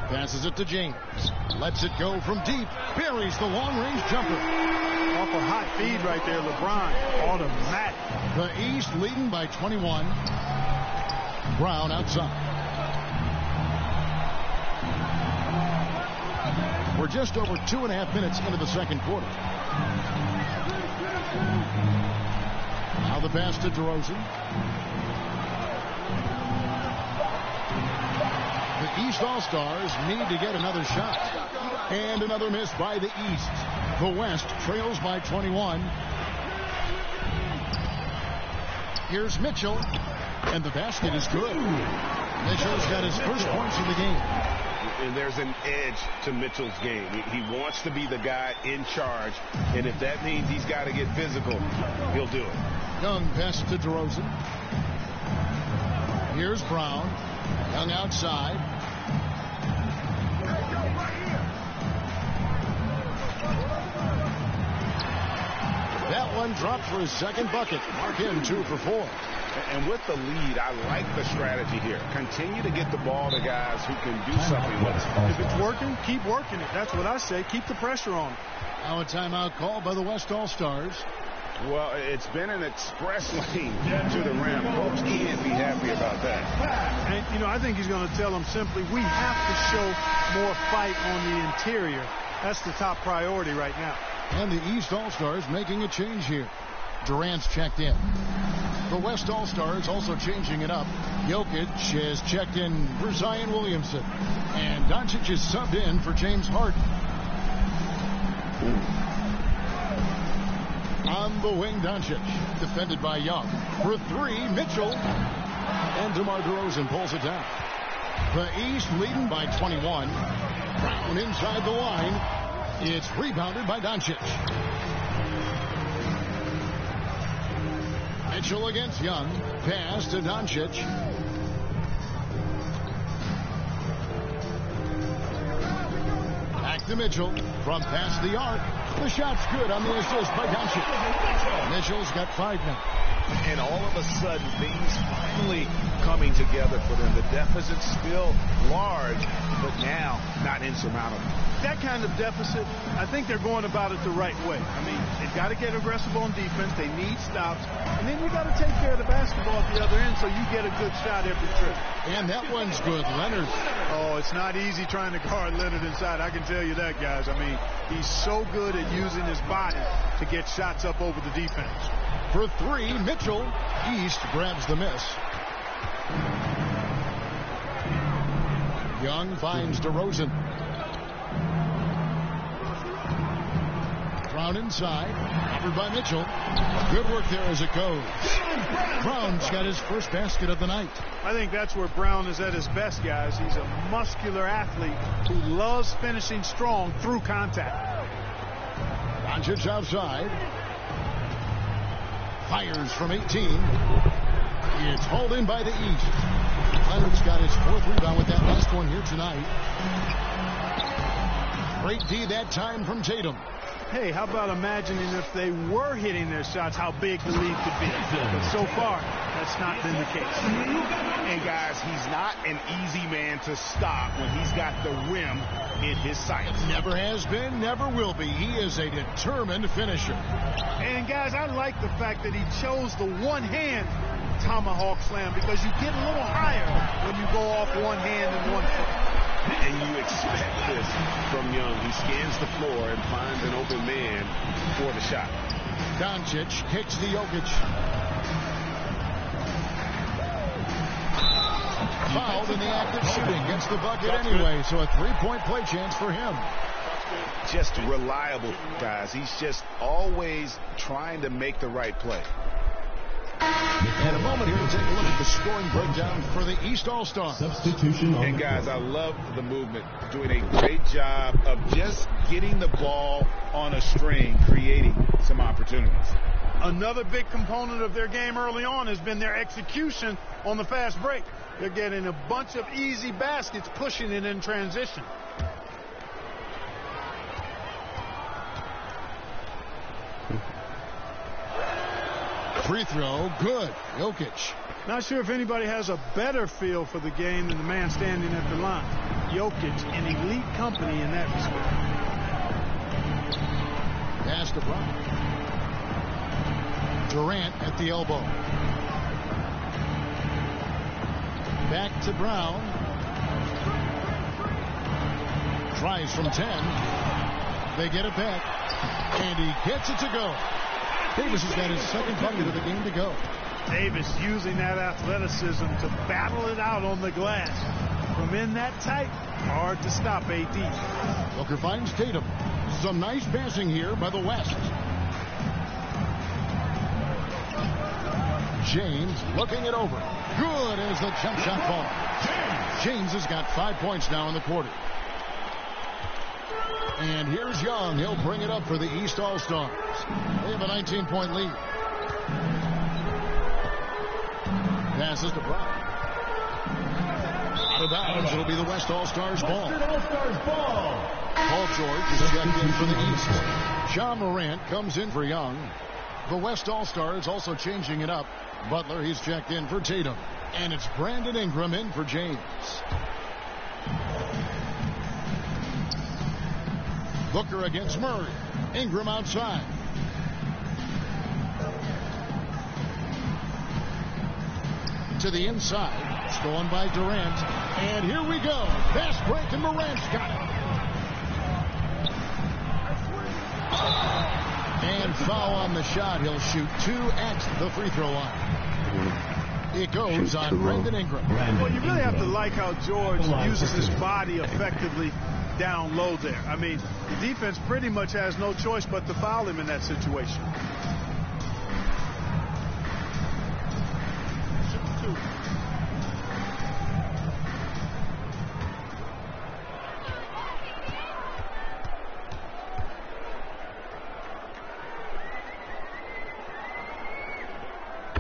[SPEAKER 5] Passes it to James. Lets it go from deep. Buries the long-range jumper.
[SPEAKER 7] Off a hot feed right there, LeBron. Automatic.
[SPEAKER 5] The East leading by 21. Brown outside. We're just over 2.5 minutes into the second quarter. Now the pass to DeRozan. The East All-Stars need to get another shot. And another miss by the East. The West trails by 21. Here's Mitchell. And the basket is good. Mitchell's got his first points of the game.
[SPEAKER 6] And there's an edge to Mitchell's game. He wants to be the guy in charge. And if that means he's got to get physical, he'll do it.
[SPEAKER 5] Young pass to DeRozan. Here's Brown. Young outside. That one dropped for his second bucket. Mark in 2 for 4.
[SPEAKER 6] And with the lead, I like the strategy here. Continue to get the ball to guys who can do something with it.
[SPEAKER 7] If it's working, keep working it. That's what I say. Keep the pressure on it.
[SPEAKER 5] Now a timeout called by the West All-Stars.
[SPEAKER 6] Well, it's been an express lane to the rim. Coach can't be happy about that.
[SPEAKER 7] And, you know, I think he's going to tell them simply, we have to show more fight on the interior. That's the top priority right now.
[SPEAKER 5] And the East All-Stars making a change here. Durant's checked in. The West All-Stars also changing it up. Jokic has checked in for Zion Williamson. And Doncic is subbed in for James Harden. On the wing, Doncic. Defended by Young. For three, Mitchell. And DeMar DeRozan pulls it down. The East leading by 21. Brown inside the line. It's rebounded by Doncic. Mitchell against Young. Pass to Doncic. Back to Mitchell. From past the arc. The shot's good on the assist by Doncic. Mitchell's got 5 now.
[SPEAKER 6] And all of a sudden, things finally coming together for them. The deficit's still large, but now not insurmountable.
[SPEAKER 7] That kind of deficit, I think they're going about it the right way. I mean, they've got to get aggressive on defense. They need stops. And then you got to take care of the basketball at the other end so you get a good shot every trip.
[SPEAKER 5] And that one's good. Leonard.
[SPEAKER 7] Oh, it's not easy trying to guard Leonard inside. I can tell you that, guys. I mean, he's so good at using his body to get shots up over the defense.
[SPEAKER 5] For three, Mitchell. East grabs the miss. Young finds DeRozan. Brown inside. Covered by Mitchell. Good work there as it goes. Brown's got his first basket of the night.
[SPEAKER 7] I think that's where Brown is at his best, guys. He's a muscular athlete who loves finishing strong through contact.
[SPEAKER 5] Doncic outside. Fires from 18. It's hauled in by the East. Leonard's got his 4th rebound with that last one here tonight. Great D that time from Tatum.
[SPEAKER 7] Hey, how about imagining if they were hitting their shots, how big the lead could be. But so far, that's not been the case.
[SPEAKER 6] And guys, he's not an easy man to stop when he's got the rim in his sights.
[SPEAKER 5] Never has been, never will be. He is a determined finisher.
[SPEAKER 7] And guys, I like the fact that he chose the one-hand tomahawk slam because you get a little higher when you go off one hand and one foot.
[SPEAKER 6] And you expect this from Young. He scans the floor and finds an open man for the shot.
[SPEAKER 5] Doncic kicks to Jokic. Fouled in the act of shooting. Gets the bucket anyway, so a 3-point play chance for him.
[SPEAKER 6] Just reliable, guys. He's just always trying to make the right play.
[SPEAKER 5] And a moment here to take a look at the scoring breakdown for the East All-Stars.
[SPEAKER 8] Substitution.
[SPEAKER 6] And guys, I love the movement. Doing a great job of just getting the ball on a string, creating some opportunities.
[SPEAKER 7] Another big component of their game early on has been their execution on the fast break. They're getting a bunch of easy baskets, pushing it in transition.
[SPEAKER 5] Free throw, good. Jokic.
[SPEAKER 7] Not sure if anybody has a better feel for the game than the man standing at the line. Jokic, an elite company in that respect.
[SPEAKER 5] Pass to Brown. Durant at the elbow. Back to Brown. Tries from 10. They get it back. And he gets it to go. Davis has got his second bucket of the game to go.
[SPEAKER 7] Davis using that athleticism to battle it out on the glass. From in that tight, hard to stop AD.
[SPEAKER 5] Booker finds Tatum. Some nice passing here by the West. James looking it over. Good as the jump shot ball. James has got 5 points now in the quarter. And here's Young. He'll bring it up for the East All-Stars. They have a 19-point lead. Passes to Brown. Out of bounds. It'll be the West All-Stars ball. Paul George is checked in for the East. Ja Morant comes in for Young. The West All-Stars also changing it up. Butler, he's checked in for Tatum. And it's Brandon Ingram in for James. Booker against Murray. Ingram outside. To the inside. Stolen by Durant. And here we go. Fast break, and Morant's got it. And foul on the shot. He'll shoot 2 at the free throw line. It goes on Brandon Ingram.
[SPEAKER 7] Well, you really have to like how George uses his body effectively down low there. I mean, the defense pretty much has no choice but to foul him in that situation. too.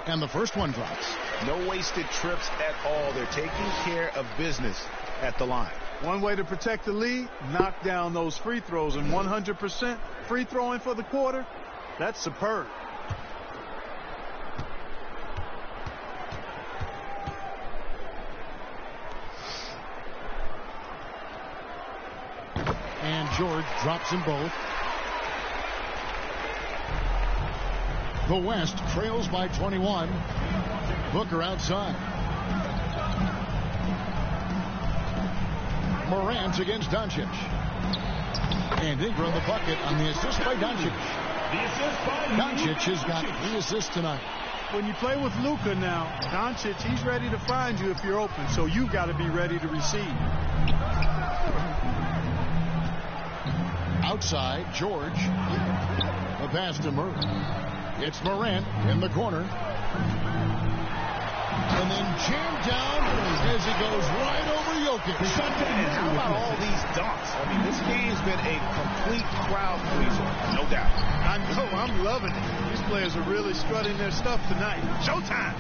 [SPEAKER 5] And the first one drops.
[SPEAKER 6] No wasted trips at all. They're taking care of business at the line.
[SPEAKER 7] One way to protect the lead, knock down those free throws, and 100% free throwing for the quarter, that's superb.
[SPEAKER 5] And George drops them both. The West trails by 21. Booker outside. Morant against Doncic. And Ingram the bucket on the assist by Doncic. Doncic has got 3 assists tonight.
[SPEAKER 7] When you play with Luka now, Doncic, he's ready to find you if you're open, so you got to be ready to receive.
[SPEAKER 5] Outside, George. The pass to Murray. It's Morant in the corner. And then jammed down as it goes right over Jokic.
[SPEAKER 6] And how about all these dunks? I mean, this game's been a complete crowd pleaser, no doubt.
[SPEAKER 7] I know, I'm loving it. These players are really strutting their stuff tonight. Showtime!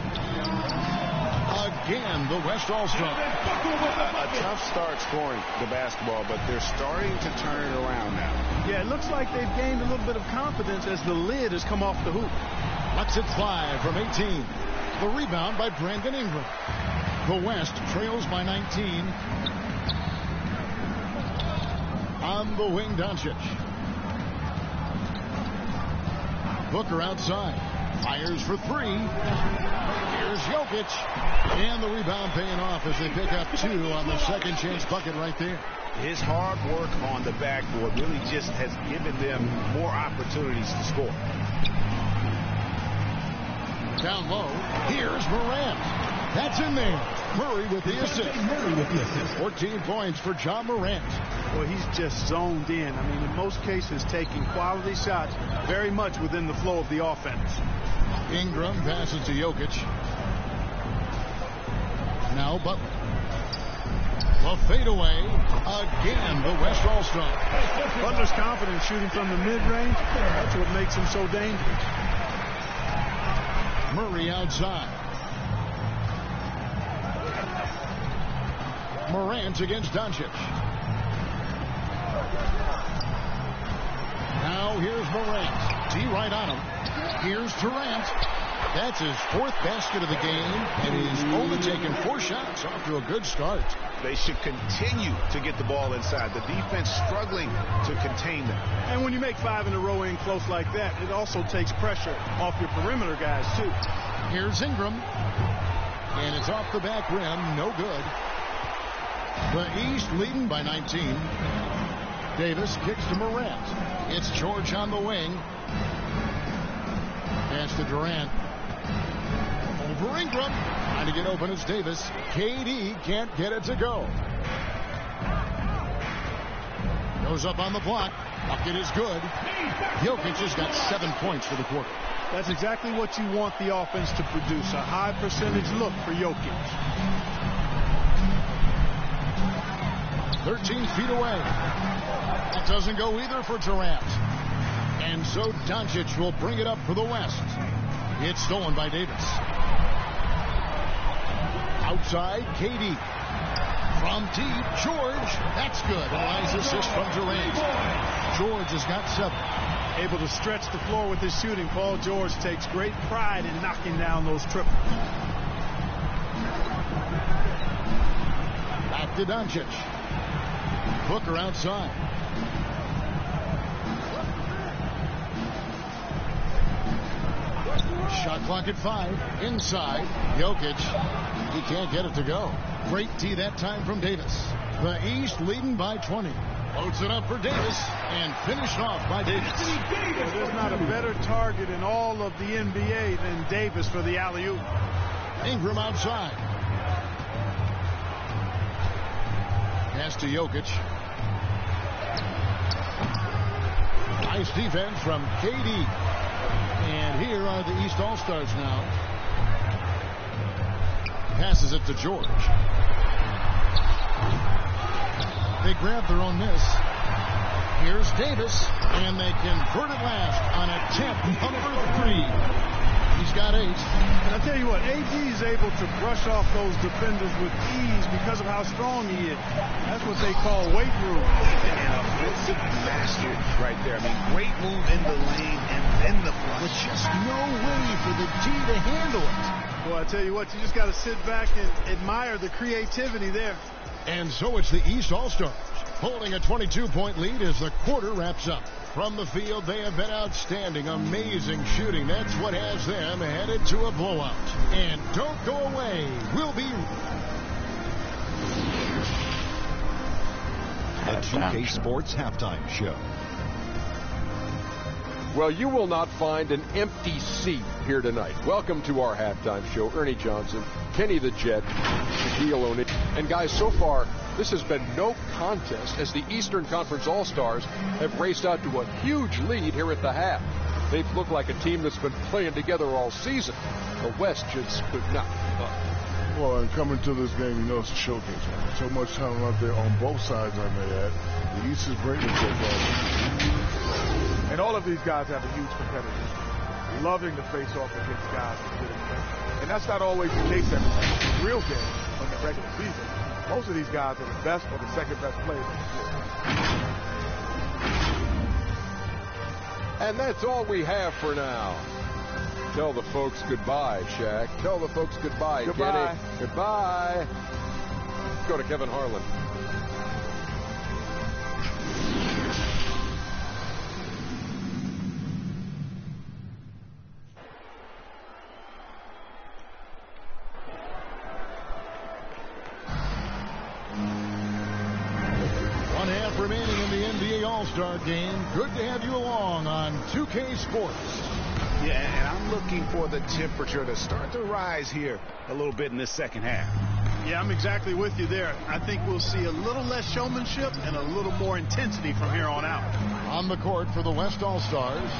[SPEAKER 5] Again, the West All-Star.
[SPEAKER 6] A tough start scoring the basketball, but they're starting to turn it around now.
[SPEAKER 7] Yeah, it looks like they've gained a little bit of confidence as the lid has come off the hoop.
[SPEAKER 5] Lets it fly from 18. The rebound by Brandon Ingram. The West trails by 19. On the wing, Doncic. Booker outside. Fires for 3. Here's Jokic. And the rebound paying off as they pick up 2 on the second chance bucket right there.
[SPEAKER 6] His hard work on the backboard really just has given them more opportunities to score.
[SPEAKER 5] Down low, here's Morant. That's in there. Murray with the assist. 14 points for John Morant.
[SPEAKER 7] Well, he's just zoned in. I mean, in most cases, taking quality shots very much within the flow of the offense.
[SPEAKER 5] Ingram passes to Jokic. Now Butler. The fadeaway. Again, the West All-Star.
[SPEAKER 7] Butler's confident shooting from the mid-range. That's what makes him so dangerous.
[SPEAKER 5] Murray outside. Morant against Doncic. Now here's Morant. D right on him. Here's Durant. That's his 4th basket of the game, and he's only taken 4 shots. Off to a good start.
[SPEAKER 6] They should continue to get the ball inside. The defense struggling to contain them.
[SPEAKER 7] And when you make 5 in a row in close like that, it also takes pressure off your perimeter guys, too.
[SPEAKER 5] Here's Ingram. And it's off the back rim. No good. The East leading by 19. Davis kicks to Morant. It's George on the wing. Pass to Durant. Over Ingram. Trying to get open is Davis. KD can't get it to go. Goes up on the block. Bucket is good. Jokic has got 7 points for the quarter.
[SPEAKER 7] That's exactly what you want the offense to produce. A high percentage look for Jokic.
[SPEAKER 5] 13 feet away. That doesn't go either for Durant. And so Doncic will bring it up for the West. It's stolen by Davis. Outside, KD. From deep, George. That's good. A nice assist from Durant. George has got 7.
[SPEAKER 7] Able to stretch the floor with his shooting. Paul George takes great pride in knocking down those triples.
[SPEAKER 5] Back to Doncic. Booker outside. Shot clock at 5. Inside. Jokic. He can't get it to go. Great D that time from Davis. The East leading by 20. Loads it up for Davis and finished off by Davis.
[SPEAKER 7] Well, there's not a better target in all of the NBA than Davis for the alley-oop.
[SPEAKER 5] Ingram outside. Pass to Jokic. Nice defense from KD. And here are the East All-Stars now. passes it to George. They grab their own miss. Here's Davis, and they convert it last on attempt number 3. He's got 8.
[SPEAKER 7] And I tell you what, AD is able to brush off those defenders with ease because of how strong he is. That's what they call weight room.
[SPEAKER 6] And offensive master right there. I mean, great move in the lane and then the flush.
[SPEAKER 5] With just no way for the D to handle it.
[SPEAKER 7] Well, I tell you what, you just got to sit back and admire the creativity there.
[SPEAKER 5] And so it's the East All-Stars holding a 22-point lead as the quarter wraps up. From the field, they have been outstanding, amazing shooting. That's what has them headed to a blowout. And don't go away. We'll be...
[SPEAKER 11] The 2K Sports Halftime Show.
[SPEAKER 12] Well, you will not find an empty seat here tonight. Welcome to our halftime show. Ernie Johnson, Kenny the Jet, Shaquille O'Neal. And guys, so far, this has been no contest as the Eastern Conference All-Stars have raced out to a huge lead here at the half. They've looked like a team that's been playing together all season. The West just could not keep up.
[SPEAKER 13] Well, and coming to this game, you know it's a showcase. Right? So much talent out there on both sides, I may add. The East is great so far.
[SPEAKER 7] And all of these guys have a huge competitive history, loving to face off against guys who get it. And that's not always the case in the real game in the regular season. Most of these guys are the best or the second best players on the floor.
[SPEAKER 12] And that's all we have for now. Tell the folks goodbye, Shaq. Tell the folks goodbye,
[SPEAKER 7] Goodbye.
[SPEAKER 12] Kenny. Goodbye. Go to Kevin Harlan.
[SPEAKER 5] Remaining in the NBA All-Star game. Good to have you along on 2K Sports.
[SPEAKER 6] Yeah, and I'm looking for the temperature to start to rise here a little bit in this second half.
[SPEAKER 7] Yeah, I'm exactly with you there. I think we'll see a little less showmanship and a little more intensity from here on out.
[SPEAKER 5] On the court for the West All-Stars,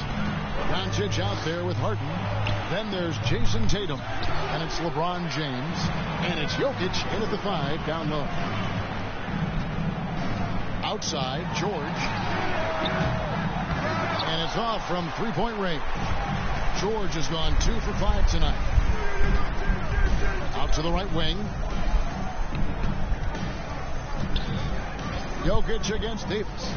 [SPEAKER 5] Doncic out there with Harden. Then there's Jason Tatum, and it's LeBron James, and it's Jokic in at the 5 down low. Outside, George. And it's off from three-point range. George has gone 2 for 5 tonight. Out to the right wing. Jokic against Davis.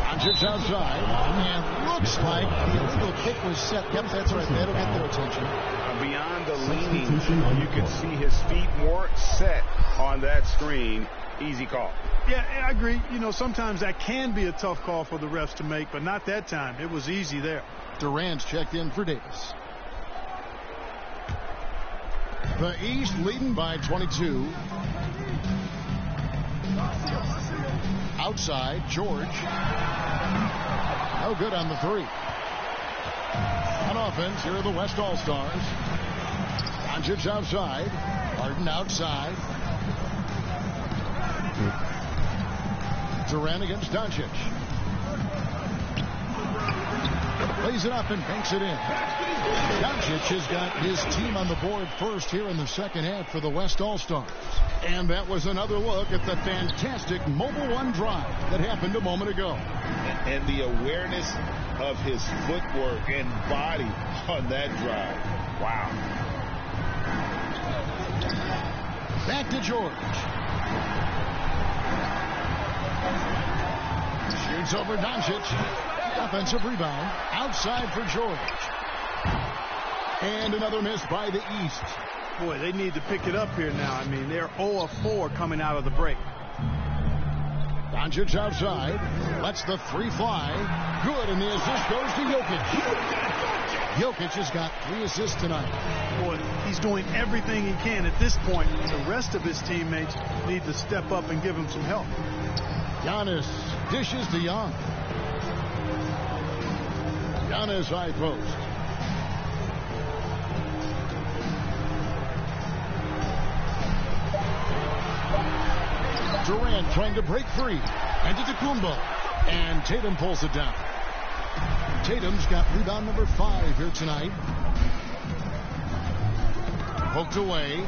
[SPEAKER 5] Doncic outside. And looks like the illegal kick was set. Yep, that's right. That'll get their attention.
[SPEAKER 6] Beyond the leaning, you can see his feet more set on that screen. Easy call.
[SPEAKER 7] Yeah, I agree. You know, sometimes that can be a tough call for the refs to make, but not that time. It was easy there.
[SPEAKER 5] Durant's checked in for Davis. The East leading by 22. Outside, George. No good on the 3. On offense, here are the West All-Stars. Doncic outside. Harden outside. Durant against Doncic. Plays it up and banks it in. Doncic has got his team on the board first here in the second half for the West All-Stars. And that was another look at the fantastic Mobile One drive that happened a moment ago.
[SPEAKER 6] And the awareness of his footwork and body on that drive. Wow.
[SPEAKER 5] Back to George. Shoots over Doncic. Offensive rebound. Outside for George. And another miss by the East.
[SPEAKER 7] Boy, they need to pick it up here now. I mean, they're 0 of 4 coming out of the break.
[SPEAKER 5] Doncic outside. Lets the 3 fly. Good, and the assist goes to Jokic. Jokic has got 3 assists tonight.
[SPEAKER 7] Boy, he's doing everything he can at this point. The rest of his teammates need to step up and give him some help.
[SPEAKER 5] Giannis dishes to Young. Giannis high post. Durant trying to break free. And to Antetokounmpo. And Tatum pulls it down. Tatum's got rebound number 5 here tonight. Poked away.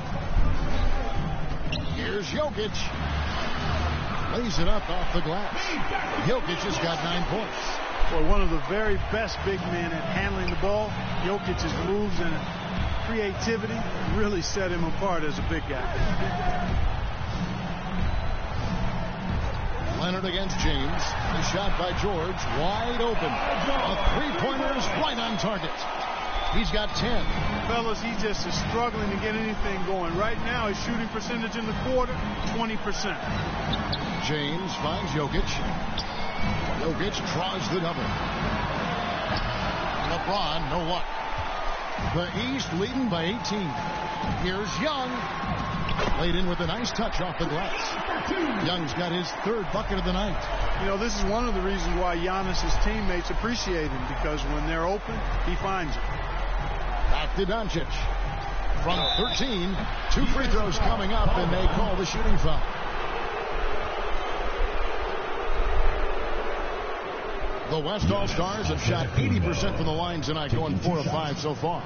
[SPEAKER 5] Here's Jokic. Lays it up off the glass. Jokic has got 9 points.
[SPEAKER 7] Boy, one of the very best big men at handling the ball. Jokic's moves and creativity really set him apart as a big guy.
[SPEAKER 5] Leonard against James. The shot by George. Wide open. A three-pointer is right on target. He's got 10.
[SPEAKER 7] Fellas, he just is struggling to get anything going. Right now, his shooting percentage in the quarter, 20%.
[SPEAKER 5] James finds Jokic. Jokic draws the double. LeBron, no luck. The East leading by 18. Here's Young. Laid in with a nice touch off the glass. Young's got his 3rd bucket of the night.
[SPEAKER 7] You know, this is one of the reasons why Giannis's teammates appreciate him, because when they're open, he finds them.
[SPEAKER 5] Back to Doncic. From 13, 2 free throws coming up, and they call the shooting foul. The West All-Stars have shot 80% from the line tonight, going 4 of 5 so far.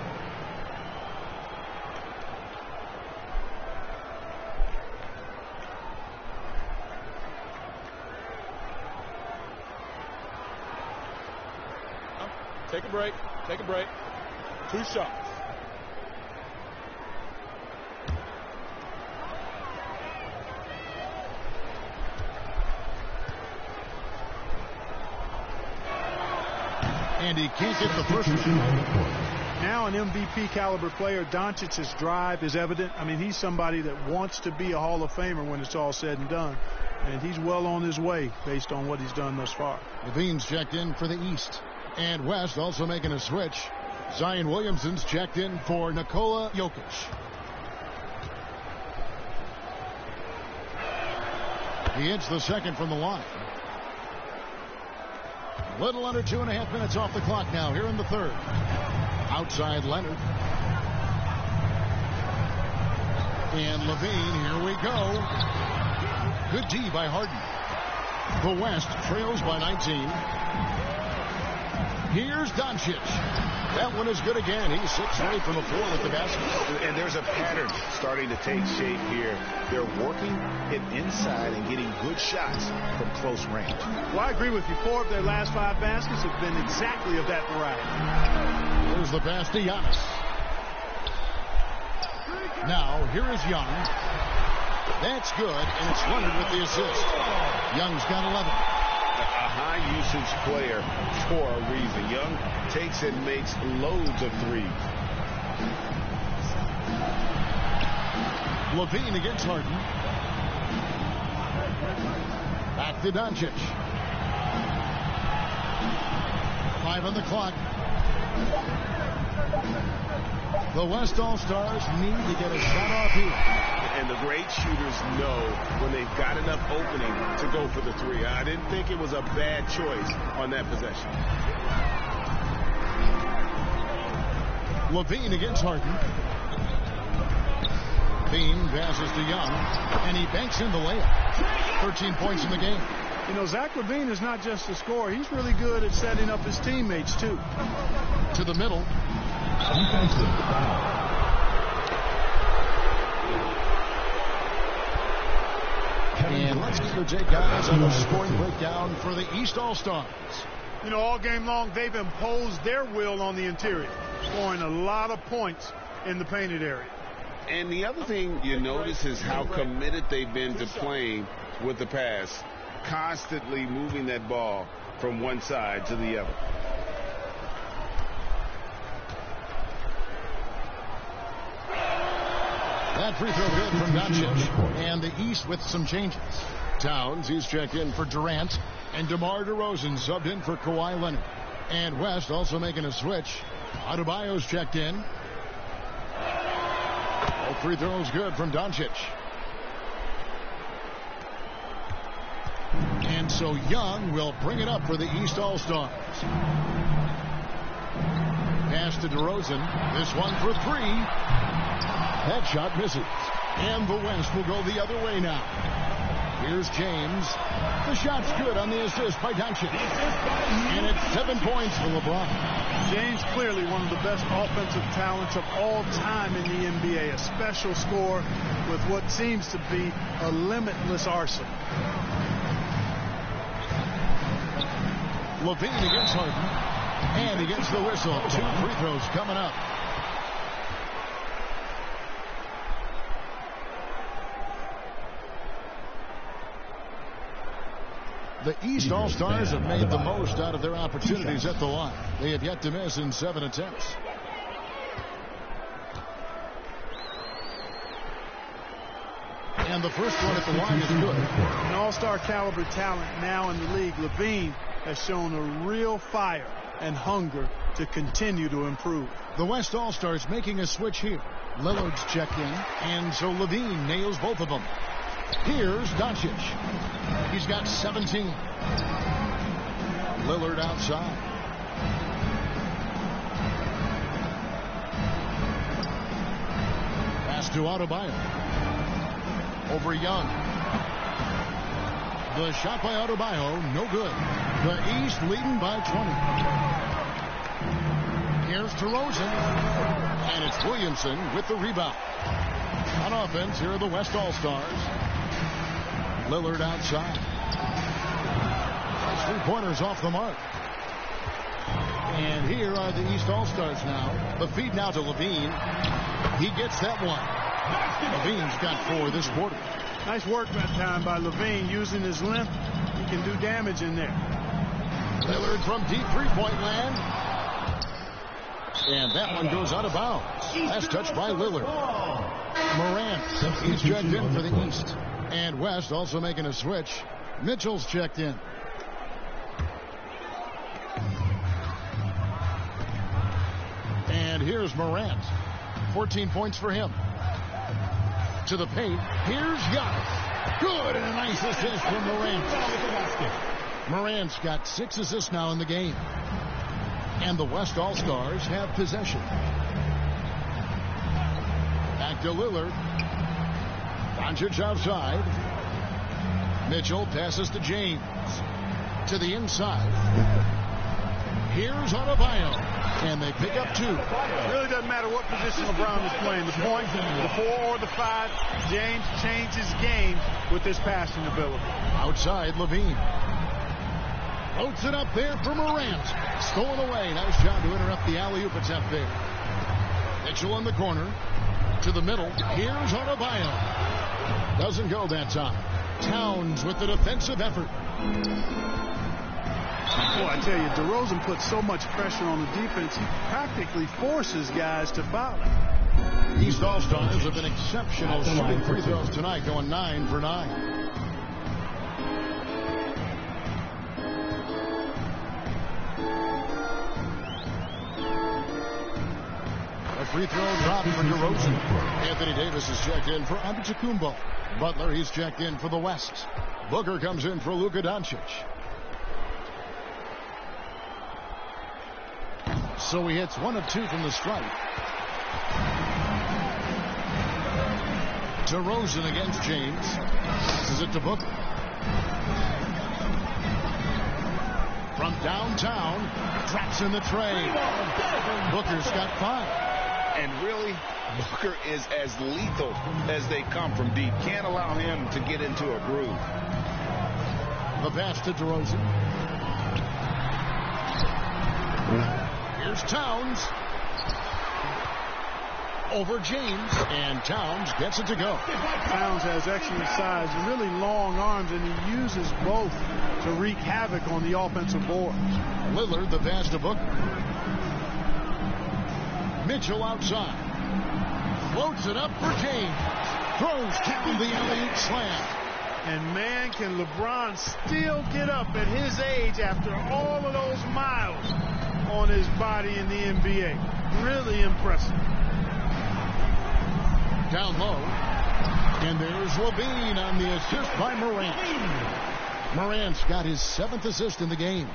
[SPEAKER 8] Take a break. Take a break. 2 shots.
[SPEAKER 5] And he can't get the first one.
[SPEAKER 7] Now an MVP caliber player, Doncic's drive is evident. I mean, he's somebody that wants to be a Hall of Famer when it's all said and done. And he's well on his way based on what he's done thus far.
[SPEAKER 5] Levine's checked in for the East. And West also making a switch. Zion Williamson's checked in for Nikola Jokic. He hits the second from the line. Little under 2.5 minutes off the clock now here in the 3rd. Outside Leonard. And Levine, here we go. Good D by Harden. The West trails by 19. Here's Doncic. That one is good again. He's 6 away from the floor with the basket.
[SPEAKER 6] And there's a pattern starting to take shape here. They're working it inside and getting good shots from close range.
[SPEAKER 7] Well, I agree with you. 4 of their last 5 baskets have been exactly of that variety.
[SPEAKER 5] Here's the pass to Giannis. Now, here is Young. That's good, and it's Leonard with the assist. Young's got 11.
[SPEAKER 6] A high usage player for a reason. Young takes and makes loads of threes.
[SPEAKER 5] Levine against Harden. Back to Doncic. 5 on the clock. The West All-Stars need to get a shot off here.
[SPEAKER 6] And the great shooters know when they've got enough opening to go for the 3. I didn't think it was a bad choice on that possession.
[SPEAKER 5] Levine against Harden. Bean passes to Young, and he banks in the layup. 13 points in the game.
[SPEAKER 7] You know, Zach LaVine is not just a scorer. He's really good at setting up his teammates, too.
[SPEAKER 5] To the middle.
[SPEAKER 10] Defensive foul.
[SPEAKER 5] And let's get your take, guys, on the scoring breakdown for the East All-Stars.
[SPEAKER 7] You know, all game long, they've imposed their will on the interior, scoring a lot of points in the painted area.
[SPEAKER 6] And the other thing you notice is how committed they've been to playing with the pass, constantly moving that ball from one side to the other.
[SPEAKER 5] That free throw good from Doncic. And the East with some changes. Towns, he's checked in for Durant. And DeMar DeRozan subbed in for Kawhi Leonard. And West also making a switch. Adebayo's checked in. All free throws good from Doncic. And so Young will bring it up for the East All-Stars. Pass to DeRozan. This one for 3. That shot misses. And the West will go the other way now. Here's James. The shot's good on the assist by Doncic. And it's 7 points for LeBron.
[SPEAKER 7] James clearly one of the best offensive talents of all time in the NBA. A special scorer with what seems to be a limitless arsenal.
[SPEAKER 5] LaVine against Harden. And he gets the whistle. 2 free throws coming up. The East All-Stars have made the most out of their opportunities at the line. They have yet to miss in 7 attempts. And the first one at the line is good.
[SPEAKER 7] An all-star caliber talent now in the league. LaVine has shown a real fire and hunger to continue to improve.
[SPEAKER 5] The West All-Stars making a switch here. Lillard's check in, and so LaVine nails both of them. Here's Doncic. He's got 17. Lillard outside. Pass to Adebayo. Over Young. The shot by Adebayo, no good. The East leading by 20. Here's DeRozan. And it's Williamson with the rebound. On offense, here are the West All-Stars. Lillard outside. 3-pointers off the mark. And here are the East All-Stars now. The feed now to LaVine. He gets that one. LaVine's got 4 this quarter.
[SPEAKER 7] Nice work that time by LaVine. Using his length, he can do damage in there.
[SPEAKER 5] Lillard from deep 3-point land. And that one goes out of bounds. Last touch by Lillard. Morant is checked in for the East. And West also making a switch. Mitchell's checked in. And here's Morant. 14 points for him. To the paint. Here's Giannis. Good, and a nice assist from Morant. Morant's got 6 assists now in the game. And the West All-Stars have possession. Back to Lillard. Doncic outside. Mitchell passes to James. To the inside. Here's Adebayo. And they pick up 2.
[SPEAKER 7] It really doesn't matter what position LeBron is playing. The point, the 4 or the 5. James changed his game with this passing ability.
[SPEAKER 5] Outside, LaVine. Floats it up there for Morant. Stolen away. Nice job to interrupt the alley-oop attempt there. Mitchell in the corner. To the middle. Here's Adebayo. Doesn't go that time. Towns with the defensive effort.
[SPEAKER 7] Boy, I tell you, DeRozan puts so much pressure on the defense, he practically forces guys to foul him.
[SPEAKER 5] East All-Stars have been exceptional shooting free throws tonight, going 9 for 9. A free throw dropped for DeRozan. Anthony Davis is checked in for Antetokounmpo. Butler, he's checked in for the West. Booker comes in for Luka Doncic. So he hits 1 of 2 from the stripe. DeRozan against James. Passes it to Booker. From downtown, drops in the tray. Booker's got 5.
[SPEAKER 6] And really, Booker is as lethal as they come from deep. Can't allow him to get into a groove.
[SPEAKER 5] The pass to DeRozan. Here's Towns. Over James. And Towns gets it to go.
[SPEAKER 7] Towns has excellent size and really long arms, and he uses both to wreak havoc on the offensive board.
[SPEAKER 5] Lillard, the pass to Booker. Mitchell outside. Floats it up for James. Throws down the alley-oop slam.
[SPEAKER 7] And man, can LeBron still get up at his age after all of those miles on his body in the NBA. Really impressive.
[SPEAKER 5] Down low. And there's LaVine on the assist by Morant. Morant's got his 7th assist in the game.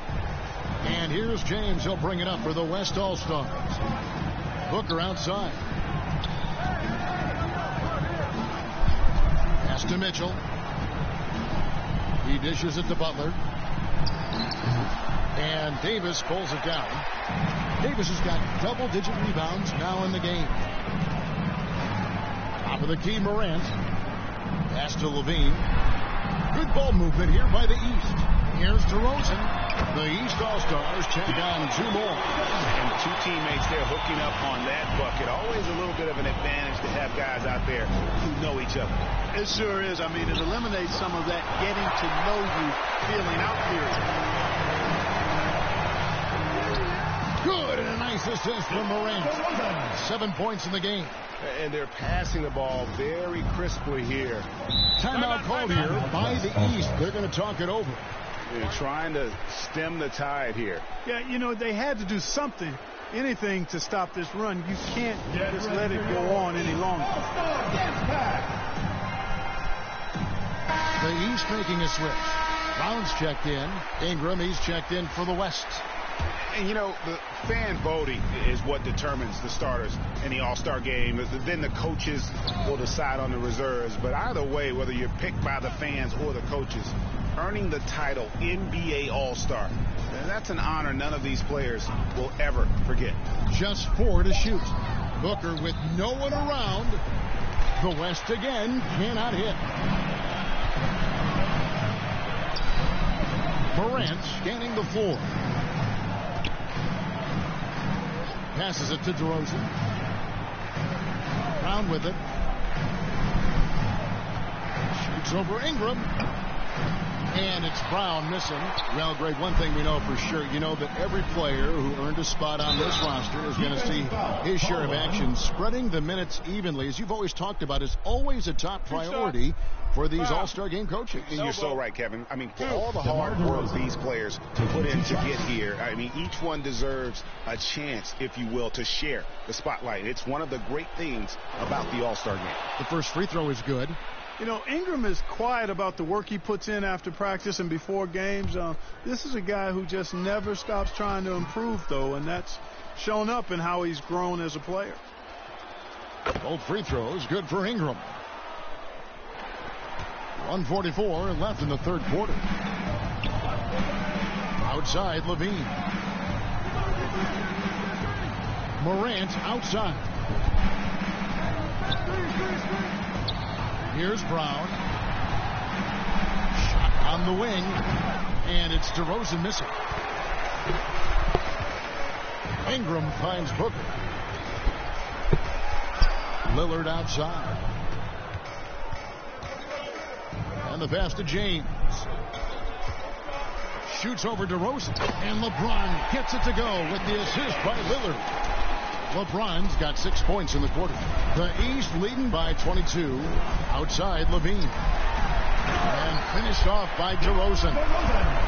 [SPEAKER 5] And here's James. He'll bring it up for the West All-Stars. Booker outside. Pass to Mitchell. He dishes it to Butler. And Davis pulls it down. Davis has got double-digit rebounds now in the game. Top of the key, Morant. Pass to Levine. Good ball movement here by the East. Here's DeRozan. The East All-Stars take on 2 more.
[SPEAKER 6] And 2 teammates there hooking up on that bucket. Always a little bit of an advantage to have guys out there who know each other.
[SPEAKER 7] It sure is. I mean, it eliminates some of that getting to know you feeling out period.
[SPEAKER 5] Good, and a nice assist from Morant. 7 points in the game.
[SPEAKER 6] And they're passing the ball very crisply here.
[SPEAKER 5] Timeout called here by the East. They're going to talk it over.
[SPEAKER 6] They're trying to stem the tide here.
[SPEAKER 7] Yeah, you know, they had to do something, anything to stop this run. You can't just let it go on any longer.
[SPEAKER 5] The East making a switch. Brown's checked in. Ingram, he's checked in for the West.
[SPEAKER 6] And, you know, the fan voting is what determines the starters in the All-Star game. Then the coaches will decide on the reserves. But either way, whether you're picked by the fans or the coaches, earning the title NBA All-Star, that's an honor none of these players will ever forget.
[SPEAKER 5] Just 4 to shoot. Booker with no one around. The West again cannot hit. Morant scanning the floor. Passes it to DeRozan. Brown with it. Shoots over Ingram. And it's Brown missing. Well, Greg, one thing we know for sure, you know that every player who earned a spot on this roster is going to see his share of action. Spreading the minutes evenly, as you've always talked about, is always a top priority for these All-Star game coaches.
[SPEAKER 6] And you're so right, Kevin. I mean, for all the hard work these players put in to get here, I mean, each one deserves a chance, if you will, to share the spotlight. It's one of the great things about the All-Star game.
[SPEAKER 5] The first free throw is good.
[SPEAKER 7] You know, Ingram is quiet about the work he puts in after practice and before games. This is a guy who just never stops trying to improve, though, and that's shown up in how he's grown as a player.
[SPEAKER 5] Both free throws good for Ingram. 1:44 left in the third quarter. Outside, Levine. Morant outside. Here's Brown. Shot on the wing. And it's DeRozan missing. Ingram finds Booker. Lillard outside. And the pass to James. Shoots over DeRozan. And LeBron gets it to go with the assist by Lillard. LeBron's got 6 points in the quarter. The East leading by 22. Outside, Levine. And finished off by DeRozan.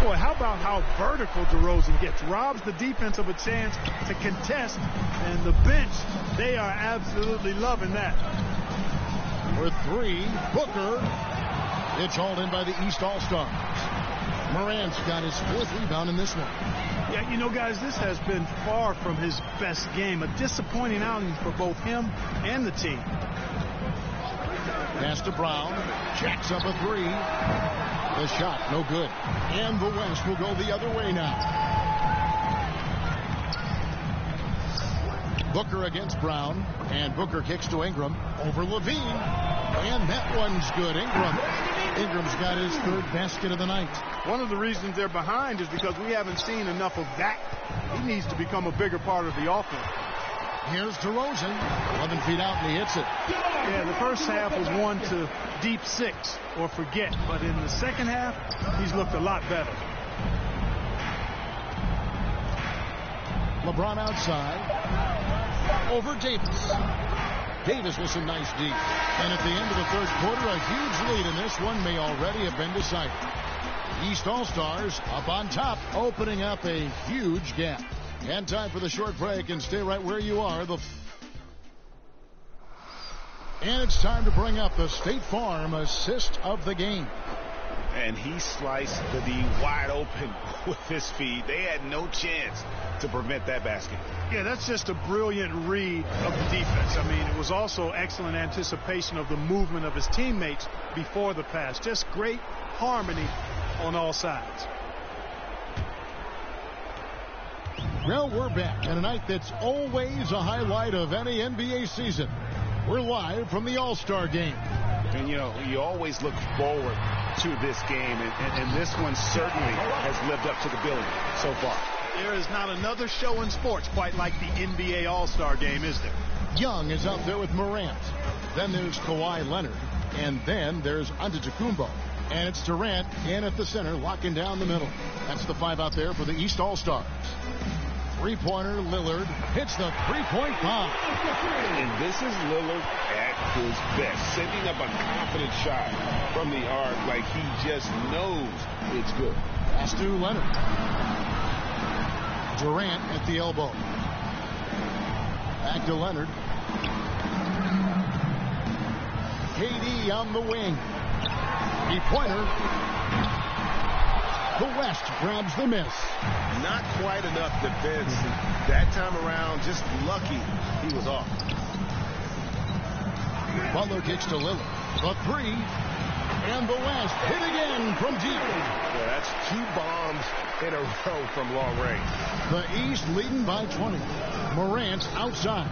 [SPEAKER 7] Boy, how about how vertical DeRozan gets? Robs the defense of a chance to contest. And the bench, they are absolutely loving that.
[SPEAKER 5] For 3, Booker. It's hauled in by the East All-Stars. Morant's got his 4th rebound in this one.
[SPEAKER 7] Yeah, you know, guys, this has been far from his best game. A disappointing outing for both him and the team.
[SPEAKER 5] Pass to Brown. Jacks up a 3. The shot, no good. And the West will go the other way now. Booker against Brown. And Booker kicks to Ingram. Over Levine. And that one's good. Ingram's got his 3rd basket of the night.
[SPEAKER 7] One of the reasons they're behind is because we haven't seen enough of that. He needs to become a bigger part of the offense.
[SPEAKER 5] Here's DeRozan. 11 feet out, and he hits it.
[SPEAKER 7] Yeah, the first half was 1 to deep 6 or forget. But in the second half, he's looked a lot better.
[SPEAKER 5] LeBron outside. Over Davis. Davis with some nice D. And at the end of the third quarter, a huge lead in this one may already have been decided. East All-Stars up on top, opening up a huge gap. And time for the short break, and stay right where you are. And it's time to bring up the State Farm assist of the game.
[SPEAKER 6] And he sliced the D wide open with his feed. They had no chance to prevent that basket.
[SPEAKER 7] Yeah, that's just a brilliant read of the defense. I mean, it was also excellent anticipation of the movement of his teammates before the pass. Just great harmony on all sides.
[SPEAKER 5] Well, we're back on a night that's always a highlight of any NBA season. We're live from the All-Star game.
[SPEAKER 6] And, you know, you always look forward to this game, and this one certainly has lived up to the billing so far.
[SPEAKER 7] There is not another show in sports quite like the NBA All-Star game, is there?
[SPEAKER 5] Young is out there with Morant. Then there's Kawhi Leonard. And then there's Antetokounmpo. And it's Durant in at the center, locking down the middle. That's the 5 out there for the East All-Stars. Three-pointer, Lillard hits the three-point bomb.
[SPEAKER 6] And this is Lillard at his best, sending up a confident shot from the arc like he just knows it's good.
[SPEAKER 5] Pass to Leonard. Durant at the elbow. Back to Leonard. KD on the wing. Three-pointer. The West grabs the miss.
[SPEAKER 6] Not quite enough defense that time around. Just lucky he was off.
[SPEAKER 5] Butler kicks to Lillard. The three. And the West hit again from deep.
[SPEAKER 6] Yeah, that's 2 bombs in a row from long range.
[SPEAKER 5] The East leading by 20. Morant outside.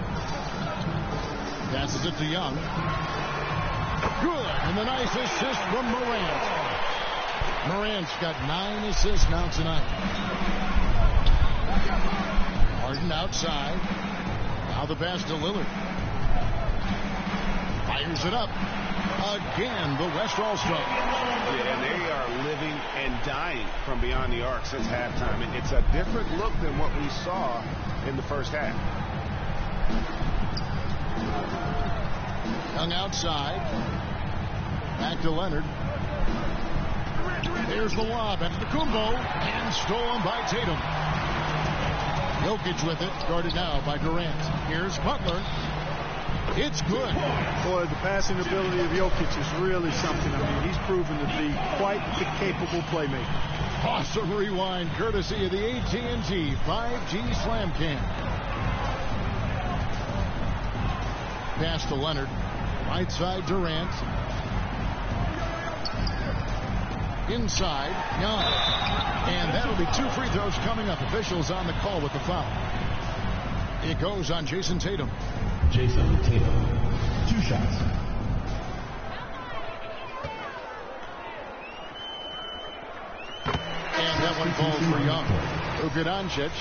[SPEAKER 5] Passes it to Young. Good. And the nice assist from Morant. Morant's got 9 assists now tonight. Harden outside. Now the pass to Lillard. Fires it up. Again, the West All-Star.
[SPEAKER 6] Yeah, and they are living and dying from beyond the arc since halftime. And it's a different look than what we saw in the first half.
[SPEAKER 5] Young outside. Back to Leonard. There's the lob. Antetokounmpo. And stolen by Tatum. Jokic with it. Guarded now by Durant. Here's Butler. It's good.
[SPEAKER 7] Boy, the passing ability of Jokic is really something. I mean, he's proven to be quite the capable playmaker.
[SPEAKER 5] Awesome rewind courtesy of the AT&T 5G Slam Cam. Pass to Leonard. Right side Durant. Inside, Young. And that'll be 2 free throws coming up. Officials on the call with the foul. It goes on Jason Tatum.
[SPEAKER 10] Jason Tatum, 2 shots.
[SPEAKER 5] And that one falls for Young. Luka Doncic,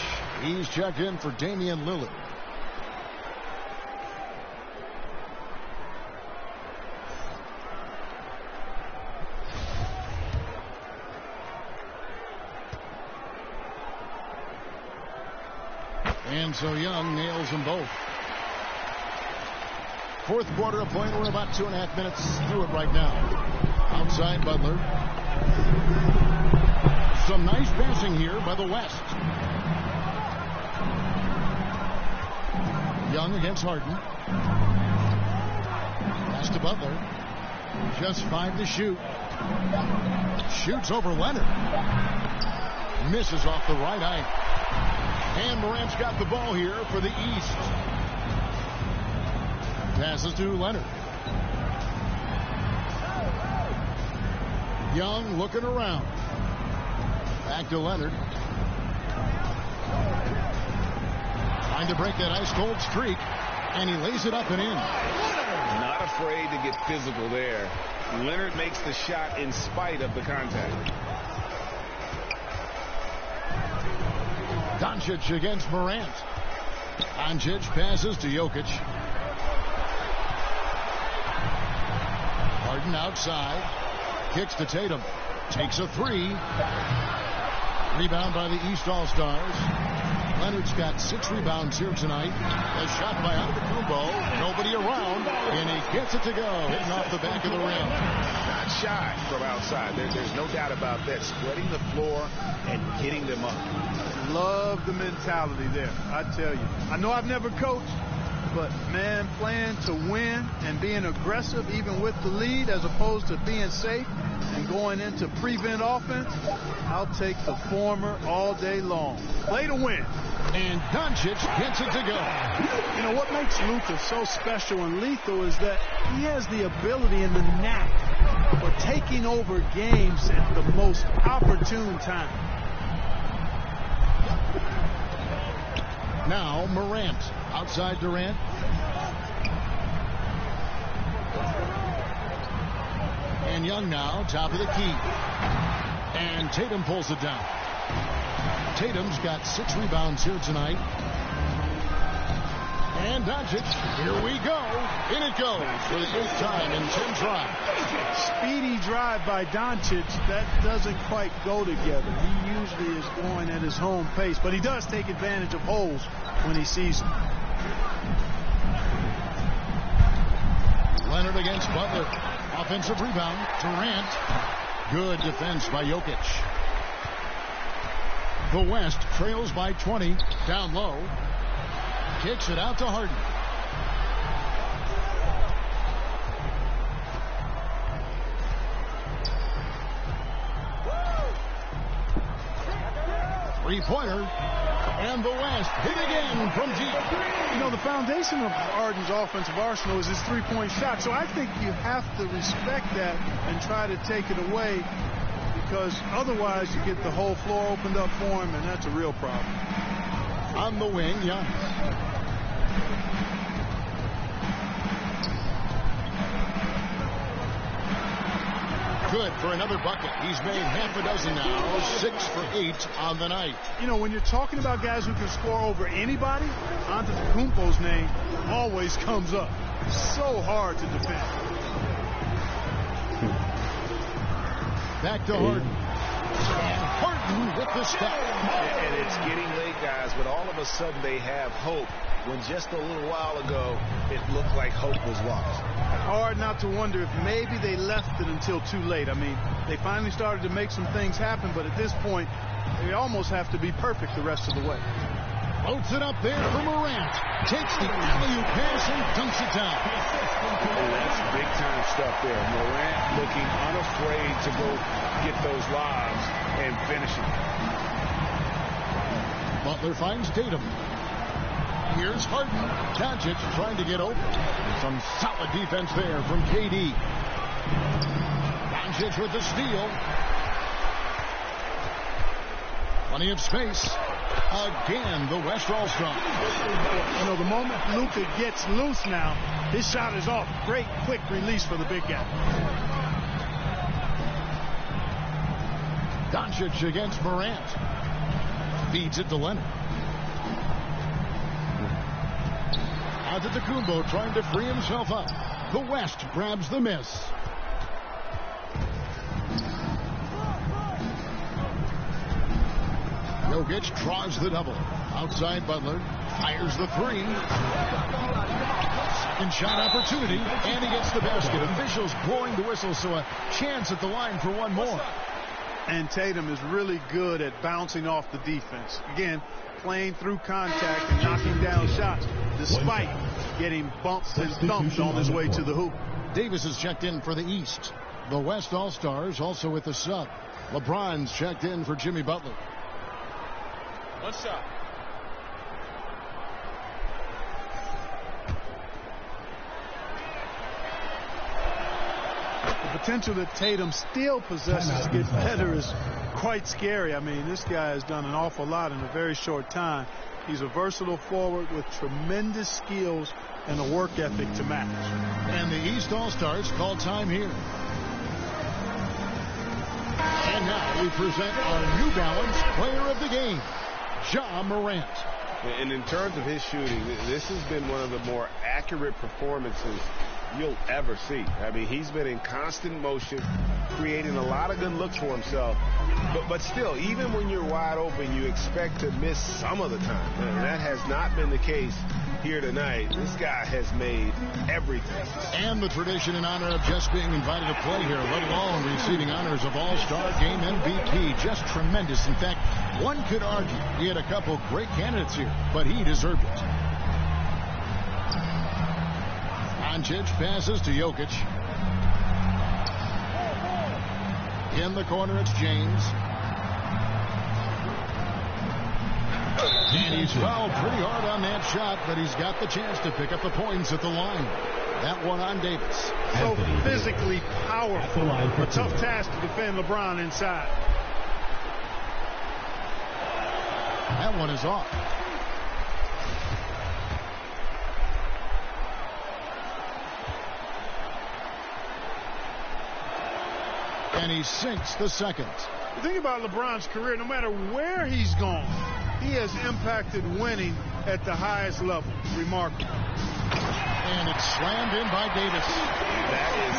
[SPEAKER 5] he's checked in for Damian Lillard. And so Young nails them both. Fourth quarter, a point. We're about 2.5 minutes through it right now. Outside Butler. Some nice passing here by the West. Young against Harden. Pass to Butler. Just 5 to shoot. Shoots over Leonard. Misses off the right eye. And Morant's got the ball here for the East. Passes to Leonard. Young looking around. Back to Leonard. Trying to break that ice-cold streak. And he lays it up and in.
[SPEAKER 6] Not afraid to get physical there. Leonard makes the shot in spite of the contact.
[SPEAKER 5] Doncic against Morant. Doncic passes to Jokic. Harden outside. Kicks to Tatum. Takes a 3. Rebound by the East All-Stars. Leonard's got 6 rebounds here tonight. A shot by Antetokounmpo. Nobody around. And he gets it to go. Hitting off the back of the rim.
[SPEAKER 6] Not shy from outside. There's no doubt about that. Spreading the floor and getting them up.
[SPEAKER 7] Love the mentality there, I tell you. I know I've never coached, but, man, playing to win and being aggressive even with the lead as opposed to being safe and going into prevent offense, I'll take the former all day long. Play to win.
[SPEAKER 5] And Doncic gets it to go.
[SPEAKER 7] You know, what makes Luka so special and lethal is that he has the ability and the knack for taking over games at the most opportune time.
[SPEAKER 5] Now Morant. Outside Durant. And Young now, top of the key. And Tatum pulls it down. Tatum's got 6 rebounds here tonight. And Doncic, here we go. In it goes for the 8th time in 10 tries.
[SPEAKER 7] Speedy drive by Doncic. That doesn't quite go together. He usually is going at his home pace, but he does take advantage of holes when he sees them.
[SPEAKER 5] Leonard against Butler. Offensive rebound. Durant. Good defense by Jokic. The West trails by 20. Down low. Kicks it out to Harden. Three-pointer. And the West hit again from deep.
[SPEAKER 7] You know, the foundation of Harden's offensive arsenal is his three-point shot. So I think you have to respect that and try to take it away, because otherwise you get the whole floor opened up for him, and that's a real problem.
[SPEAKER 5] On the wing, Giannis. Good for another bucket. He's made half a dozen now. 6 for 8 on the night.
[SPEAKER 7] You know, when you're talking about guys who can score over anybody, Antetokounmpo's name always comes up. So hard to defend.
[SPEAKER 5] Back to Harden. And Harden with the step.
[SPEAKER 6] And it's getting late, guys, but all of a sudden they have hope, when just a little while ago it looked like hope was lost.
[SPEAKER 7] Hard not to wonder if maybe they left it until too late. I mean, they finally started to make some things happen, but at this point, they almost have to be perfect the rest of the way.
[SPEAKER 5] Floats it up there for Morant. Takes the alley-oop pass and dunks it down.
[SPEAKER 6] Oh, that's big-time stuff there. Morant looking unafraid to go get those lobs and finish it.
[SPEAKER 5] Butler finds Tatum. Here's Harden. Doncic trying to get open. Some solid defense there from KD. Doncic with the steal. Plenty of space. Again, the West All-Star.
[SPEAKER 7] You know, the moment Luka gets loose now, his shot is off. Great quick release for the big guy.
[SPEAKER 5] Doncic against Morant. Feeds it to Leonard. Antetokounmpo trying to free himself up. The West grabs the miss. Jokic draws the double. Outside Butler. Fires the three. Second shot opportunity. And he gets the basket. Officials blowing the whistle, so a chance at the line for one more.
[SPEAKER 7] And Tatum is really good at bouncing off the defense. Again, playing through contact and knocking down shots, despite getting bumped and thumped on his way to the hoop.
[SPEAKER 5] Davis is checked in for the East. The West All-Stars also with the sub. LeBron's checked in for Jimmy Butler.
[SPEAKER 8] One shot.
[SPEAKER 7] The potential that Tatum still possesses to get better is quite scary. I mean, this guy has done an awful lot in a very short time. He's a versatile forward with tremendous skills and a work ethic to match.
[SPEAKER 5] And the East All-Stars call time here. And now we present our New Balance Player of the Game, Ja Morant.
[SPEAKER 6] And in terms of his shooting, this has been one of the more accurate performances you'll ever see. I mean, he's been in constant motion, creating a lot of good looks for himself. But still, even when you're wide open, you expect to miss some of the time. And that has not been the case here tonight. This guy has made everything.
[SPEAKER 5] And the tradition in honor of just being invited to play here, let alone receiving honors of All-Star Game MVP. Just tremendous. In fact, one could argue he had a couple great candidates here, but he deserved it. Doncic passes to Jokic. In the corner, it's James. And he's fouled pretty hard on that shot, but he's got the chance to pick up the points at the line. That one on Davis.
[SPEAKER 7] So physically powerful. A tough task to defend LeBron inside.
[SPEAKER 5] That one is off. And he sinks the second.
[SPEAKER 7] The thing about LeBron's career, no matter where he's gone, he has impacted winning at the highest level. Remarkable.
[SPEAKER 5] And it's slammed in by Davis.
[SPEAKER 6] That is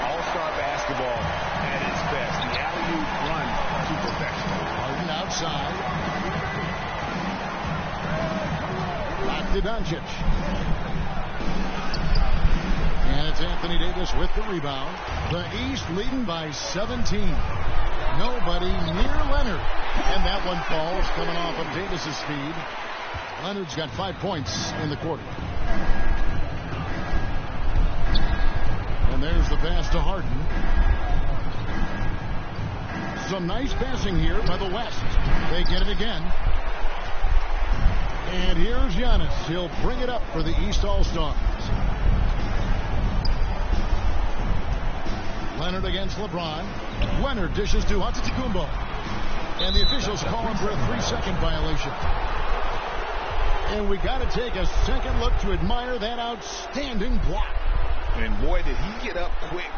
[SPEAKER 6] all-star basketball at its best. The alley-oop run to perfection.
[SPEAKER 5] Harden outside. Back to Doncic. And it's Anthony Davis with the rebound. The East leading by 17. Nobody near Leonard. And that one falls coming off of Davis's feed. Leonard's got 5 points in the quarter. And there's the pass to Harden. Some nice passing here by the West. They get it again. And here's Giannis. He'll bring it up for the East All-Stars. Leonard against LeBron. Leonard dishes to Antetokounmpo. And the officials call him for a 3-second violation. And we got to take a second look to admire that outstanding block.
[SPEAKER 6] And boy, did he get up quick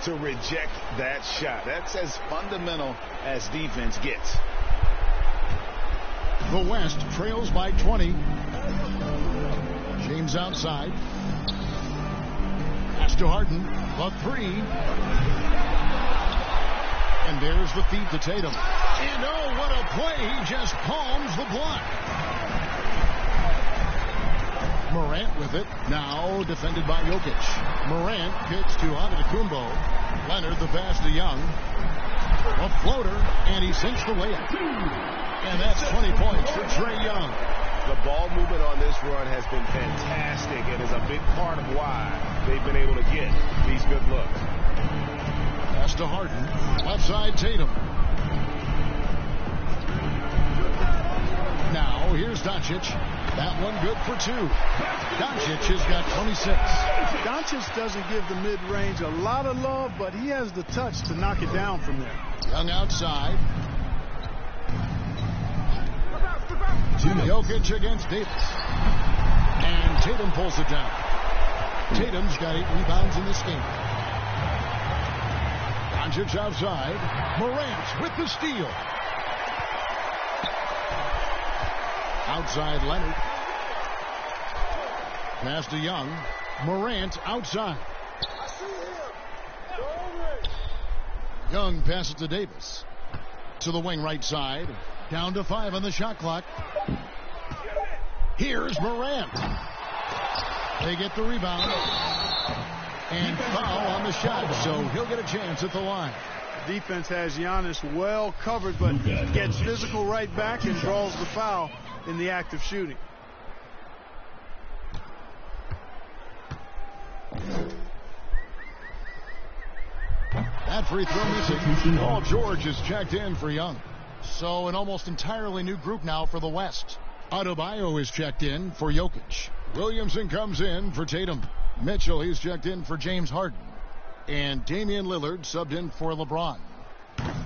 [SPEAKER 6] to reject that shot. That's as fundamental as defense gets.
[SPEAKER 5] The West trails by 20. James outside. Pass to Harden. The three. And there's the feed to Tatum. And oh, what a play. He just palms the block. Morant with it. Now defended by Jokic. Morant kicks to Antetokounmpo. Leonard the pass to Young. A floater, and he sinks the layup. And that's 20 points for Trae Young.
[SPEAKER 8] The ball movement on this run has been fantastic and is a big part of why they've been able to get these good looks.
[SPEAKER 5] Pass to Harden. Left side Tatum. Now here's Doncic. That one good for 2. Doncic has got 26.
[SPEAKER 7] Doncic doesn't give the mid-range a lot of love, but he has the touch to knock it down from there.
[SPEAKER 5] Young outside. Jokic against Davis. And Tatum pulls it down. Tatum's got 8 rebounds in this game. Doncic outside. Morant with the steal. Outside Leonard. Pass to Young. Morant outside. Young passes to Davis. To the wing right side. Down to 5 on the shot clock. Here's Morant. They get the rebound. And foul on the shot, so he'll get a chance at the line.
[SPEAKER 7] Defense has Giannis well covered, but gets physical right back and draws the foul in the act of shooting.
[SPEAKER 5] That free throw missing. Paul George is checked in for Young. So an almost entirely new group now for the West. Adebayo is checked in for Jokic. Williamson comes in for Tatum. Mitchell, he's checked in for James Harden. And Damian Lillard subbed in for LeBron.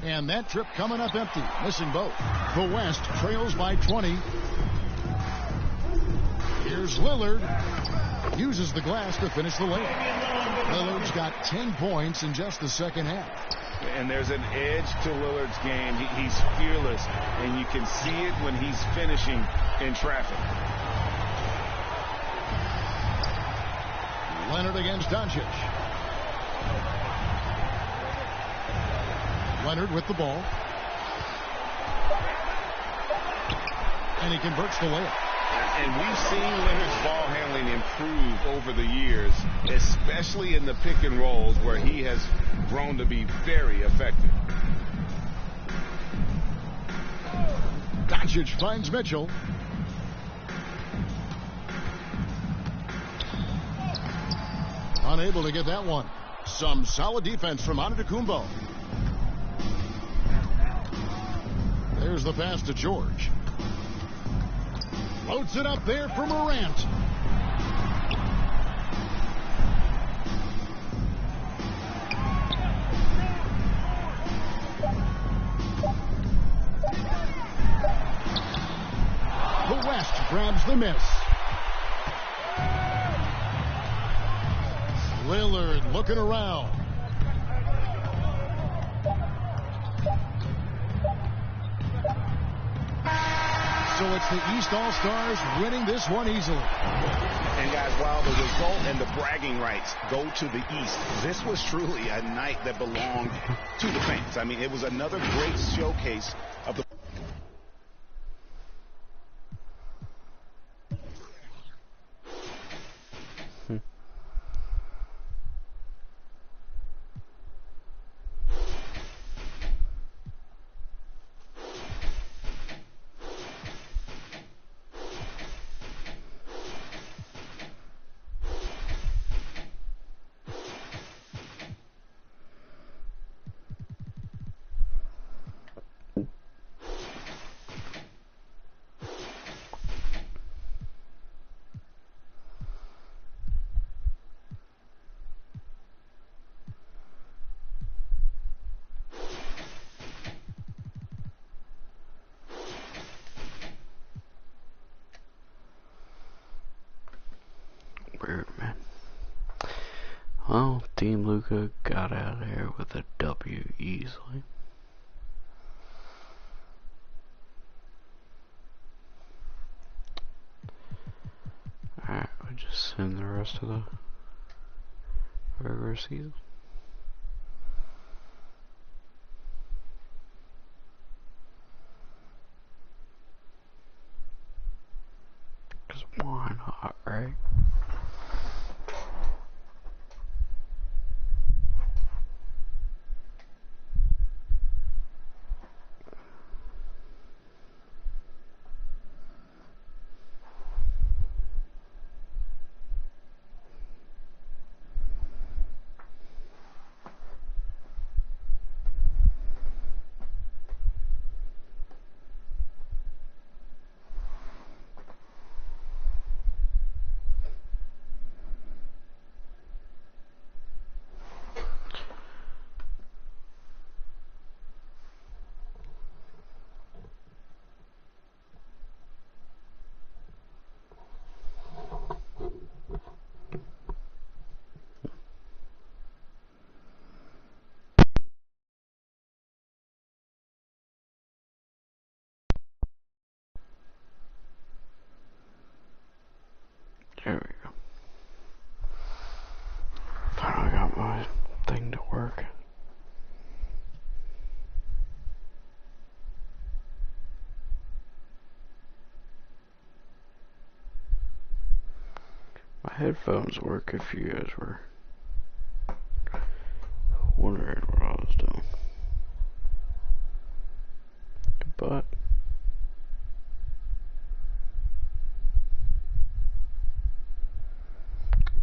[SPEAKER 5] And that trip coming up empty, missing both. The West trails by 20. Here's Lillard. Uses the glass to finish the layup. Lillard's got 10 points in just the second half.
[SPEAKER 6] And there's an edge to Lillard's game. He's fearless, and you can see it when he's finishing in traffic.
[SPEAKER 5] Leonard against Doncic. Leonard with the ball. And he converts the layup.
[SPEAKER 6] And we've seen Leonard's ball handling improve over the years, especially in the pick and rolls where he has grown to be very effective.
[SPEAKER 5] Doncic finds Mitchell. Unable to get that one. Some solid defense from Antetokounmpo. There's the pass to George. Floats it up there for Morant. The West grabs the miss. Lillard looking around. So it's the East All-Stars winning this one easily.
[SPEAKER 6] And guys, while the result and the bragging rights go to the East, this was truly a night that belonged to the fans. I mean, it was another great showcase of the...
[SPEAKER 1] Weird, man. Well, Team Luca got out of there with a W easily. Alright, we just send the rest of the regular season. Cause why not, right? There we go. Finally got my thing to work. My headphones work if you guys were wondering what I was doing. But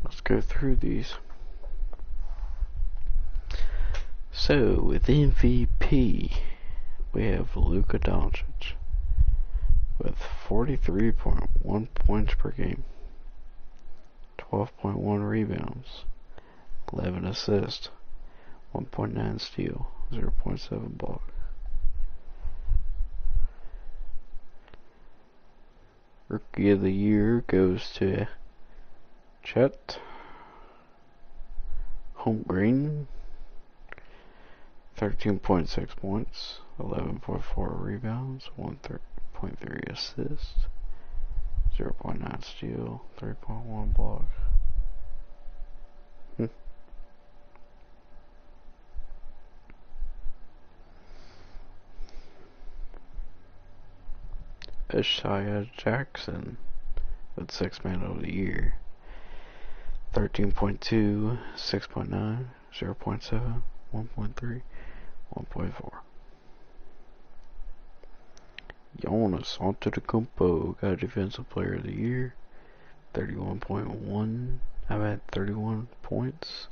[SPEAKER 1] let's go through these. So with MVP, we have Luka Doncic with 43.1 points per game, 12.1 rebounds, 11 assists, 1.9 steal, 0.7 block. Rookie of the Year goes to Chet Holmgren, 13.6 points, 11.4 rebounds, 1.3 assists, 0.9 steal, 3.1 block. Isaiah Jackson with 6th Man of the Year. 13.2, 6.9, 0.7, 1.3, 1.4. Giannis Antetokounmpo got Defensive Player of the Year. 31 points,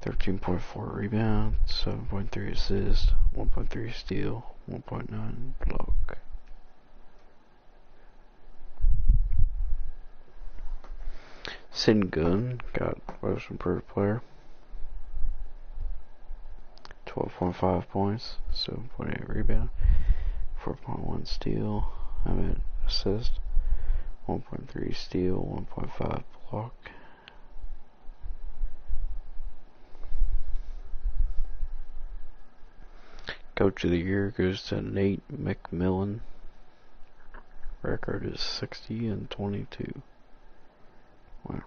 [SPEAKER 1] 13.4 rebounds, 7.3 assists, 1.3 steal, 1.9 block. Sengun got Most Improved Player. 12.5 points, 7.8 rebound, 4.1 steal, assist, 1.3 steal, 1.5 block. Coach of the Year goes to Nate McMillan. Record is 60-22. Wow.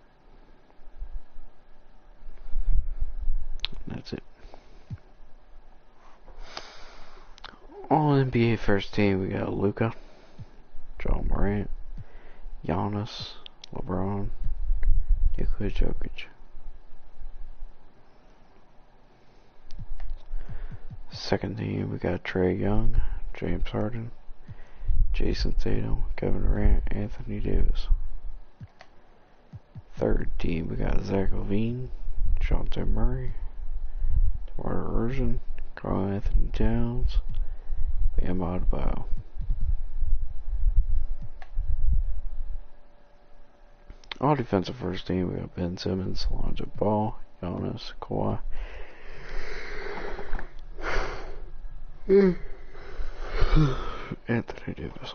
[SPEAKER 1] That's it. All NBA first team, we got Luka, John Morant, Giannis, LeBron, Nikola Jokic. Second team, we got Trae Young, James Harden, Jason Tatum, Kevin Durant, Anthony Davis. Third team, we got Zach LaVine, DeJounte Murray, DeMar DeRozan, Karl Anthony Towns, Bam Adebayo. All defensive first team, we got Ben Simmons, Lonzo Ball, Giannis, Kawhi. Anthony Davis.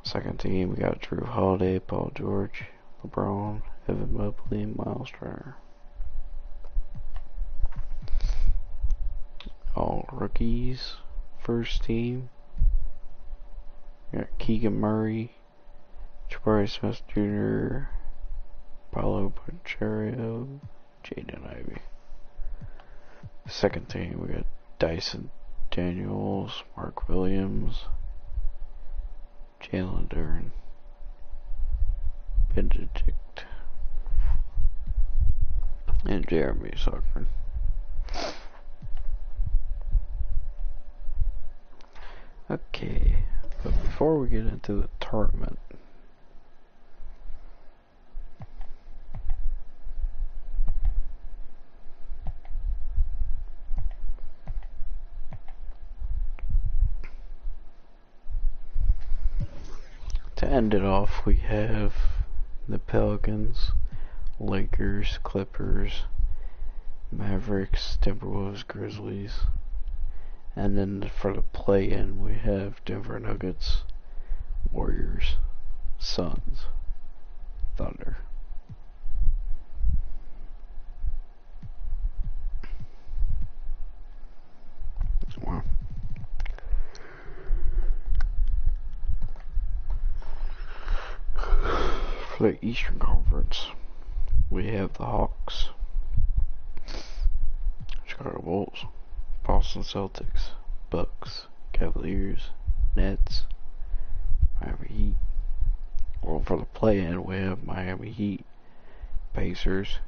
[SPEAKER 1] Second team, we got Drew Holiday, Paul George, LeBron, Evan Mobley, and Miles Turner. All rookies, first team. We got Keegan Murray, Jabari Smith Jr., Paolo Banchero, Jaden Ivey. Second team, we got Dyson Daniels, Mark Williams, Jalen Duren, Benedict, and Jeremy Soccer. Okay, but before we get into the tournament, to end it off, we have the Pelicans, Lakers, Clippers, Mavericks, Timberwolves, Grizzlies. And then for the play-in, we have Denver Nuggets, Warriors, Suns, Thunder. Wow. For the Eastern Conference, we have the Hawks, Chicago Bulls, Boston Celtics, Bucks, Cavaliers, Nets, Miami Heat. Well, for the play-in, we have Miami Heat, Pacers,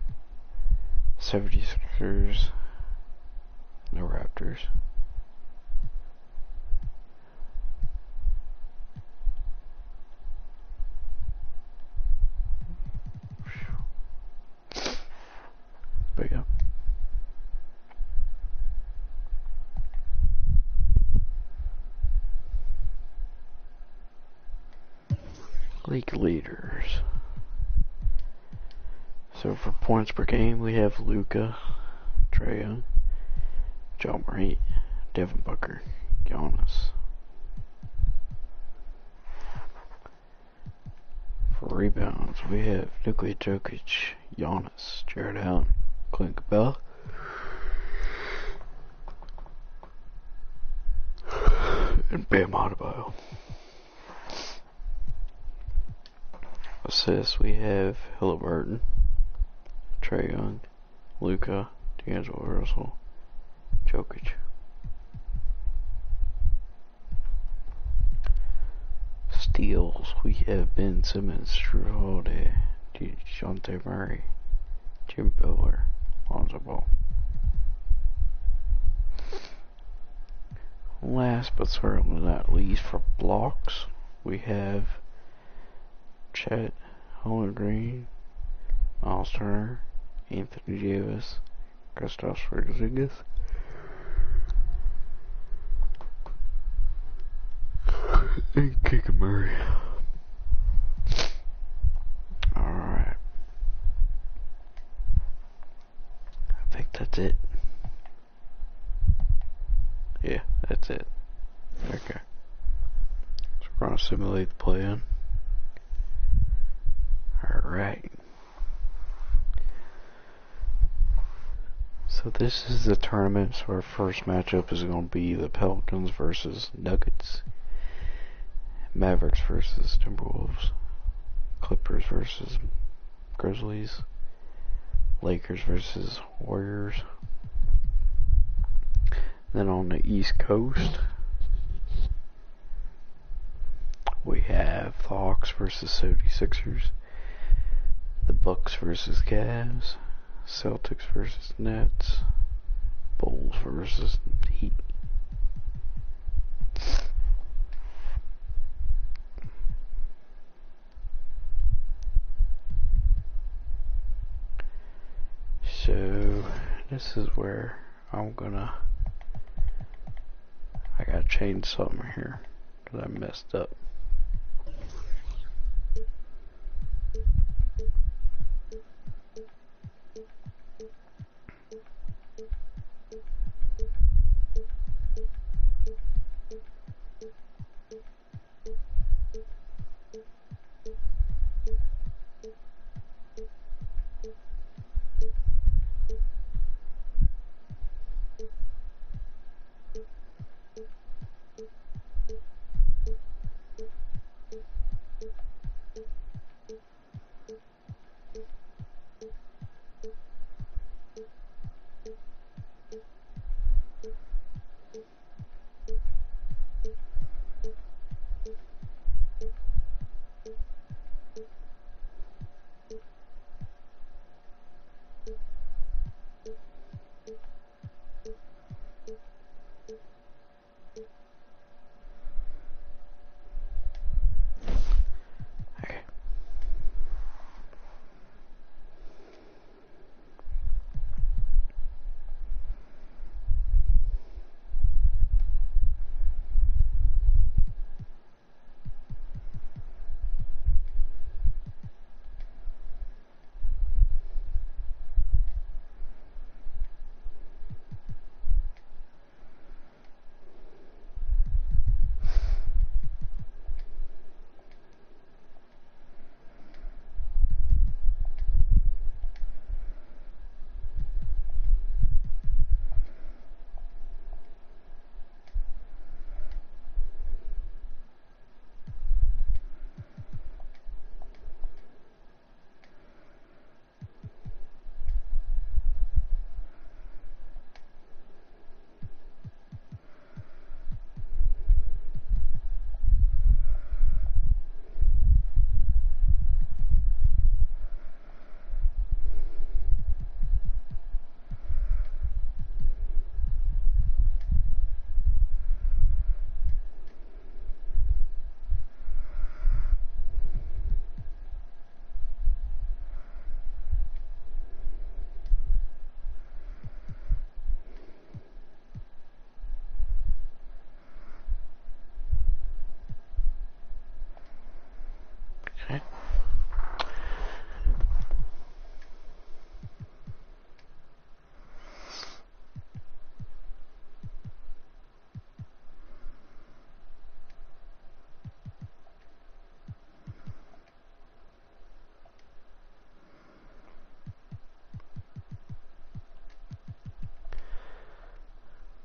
[SPEAKER 1] 76ers, and the Raptors. But yeah. League leaders. So for points per game, we have Luka, Trae Young, John Morant, Devin Booker, Giannis. For rebounds, we have Nikola Jokic, Giannis, Jared Allen, Clint Capella, and Bam Adebayo. Assists, we have Halliburton, Trae Young, Luka, D'Angelo Russell, Jokic. Steals, we have Ben Simmons, Drew Holiday, DeJounte Murray, Jim Butler, Lonzo Ball. Last but certainly not least, for blocks, we have Chet Holmgren, Miles Turner, Anthony Davis, Kristaps Porzingis, and Keegan Murray. Alright. I think that's it. Yeah, that's it. Okay. So we're gonna simulate the play-in. Alright. So this is the tournament, so our first matchup is going to be the Pelicans versus Nuggets. Mavericks versus Timberwolves. Clippers versus Grizzlies. Lakers versus Warriors. Then on the East Coast, we have the Hawks versus 76ers. The Bucks versus Cavs. Celtics versus Nets. Bulls versus Heat. So this is where I gotta change something here because I messed up.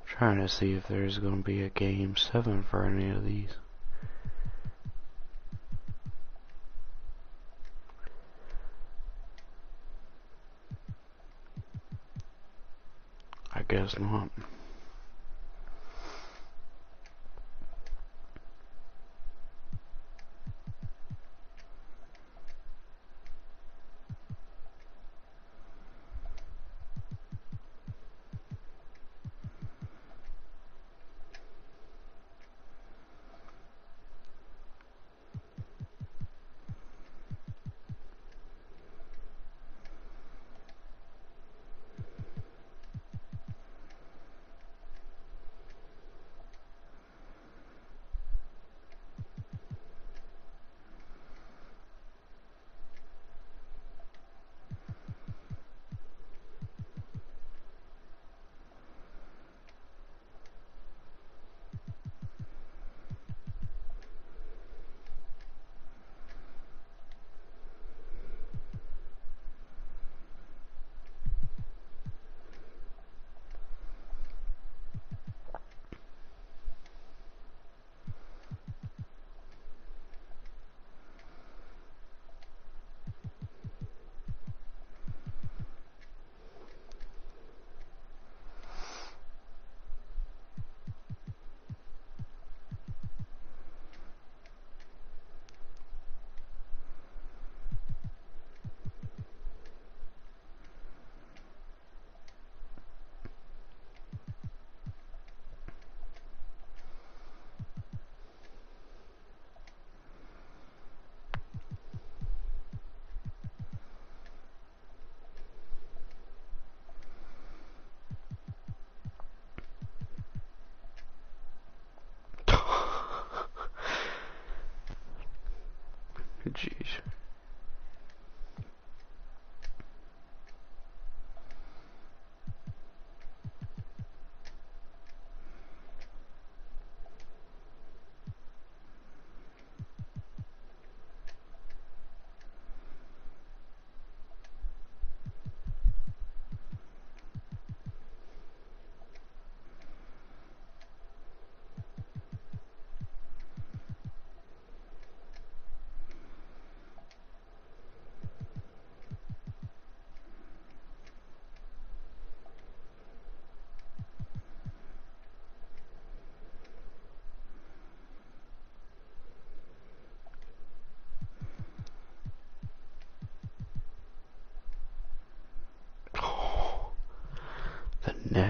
[SPEAKER 1] Trying to see if there's going to be a game 7 for any of these. I guess not.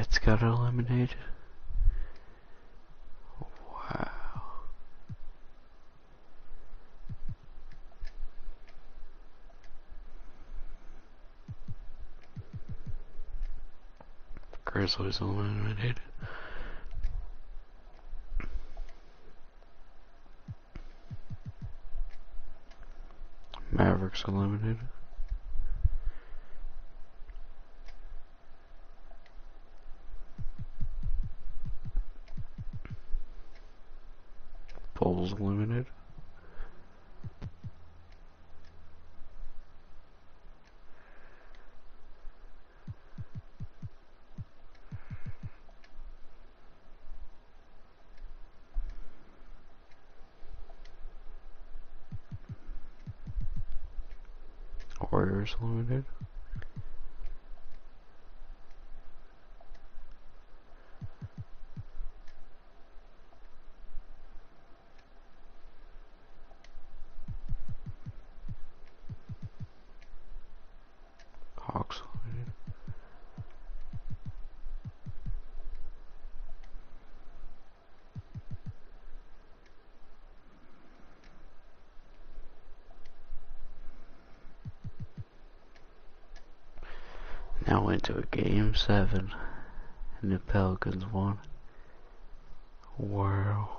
[SPEAKER 1] Nets got eliminated. Wow. Grizzlies eliminated. Mavericks eliminated. Bulls eliminated. Warriors eliminated. Hawks eliminated. Now into a game 7, and the Pelicans won. Wow.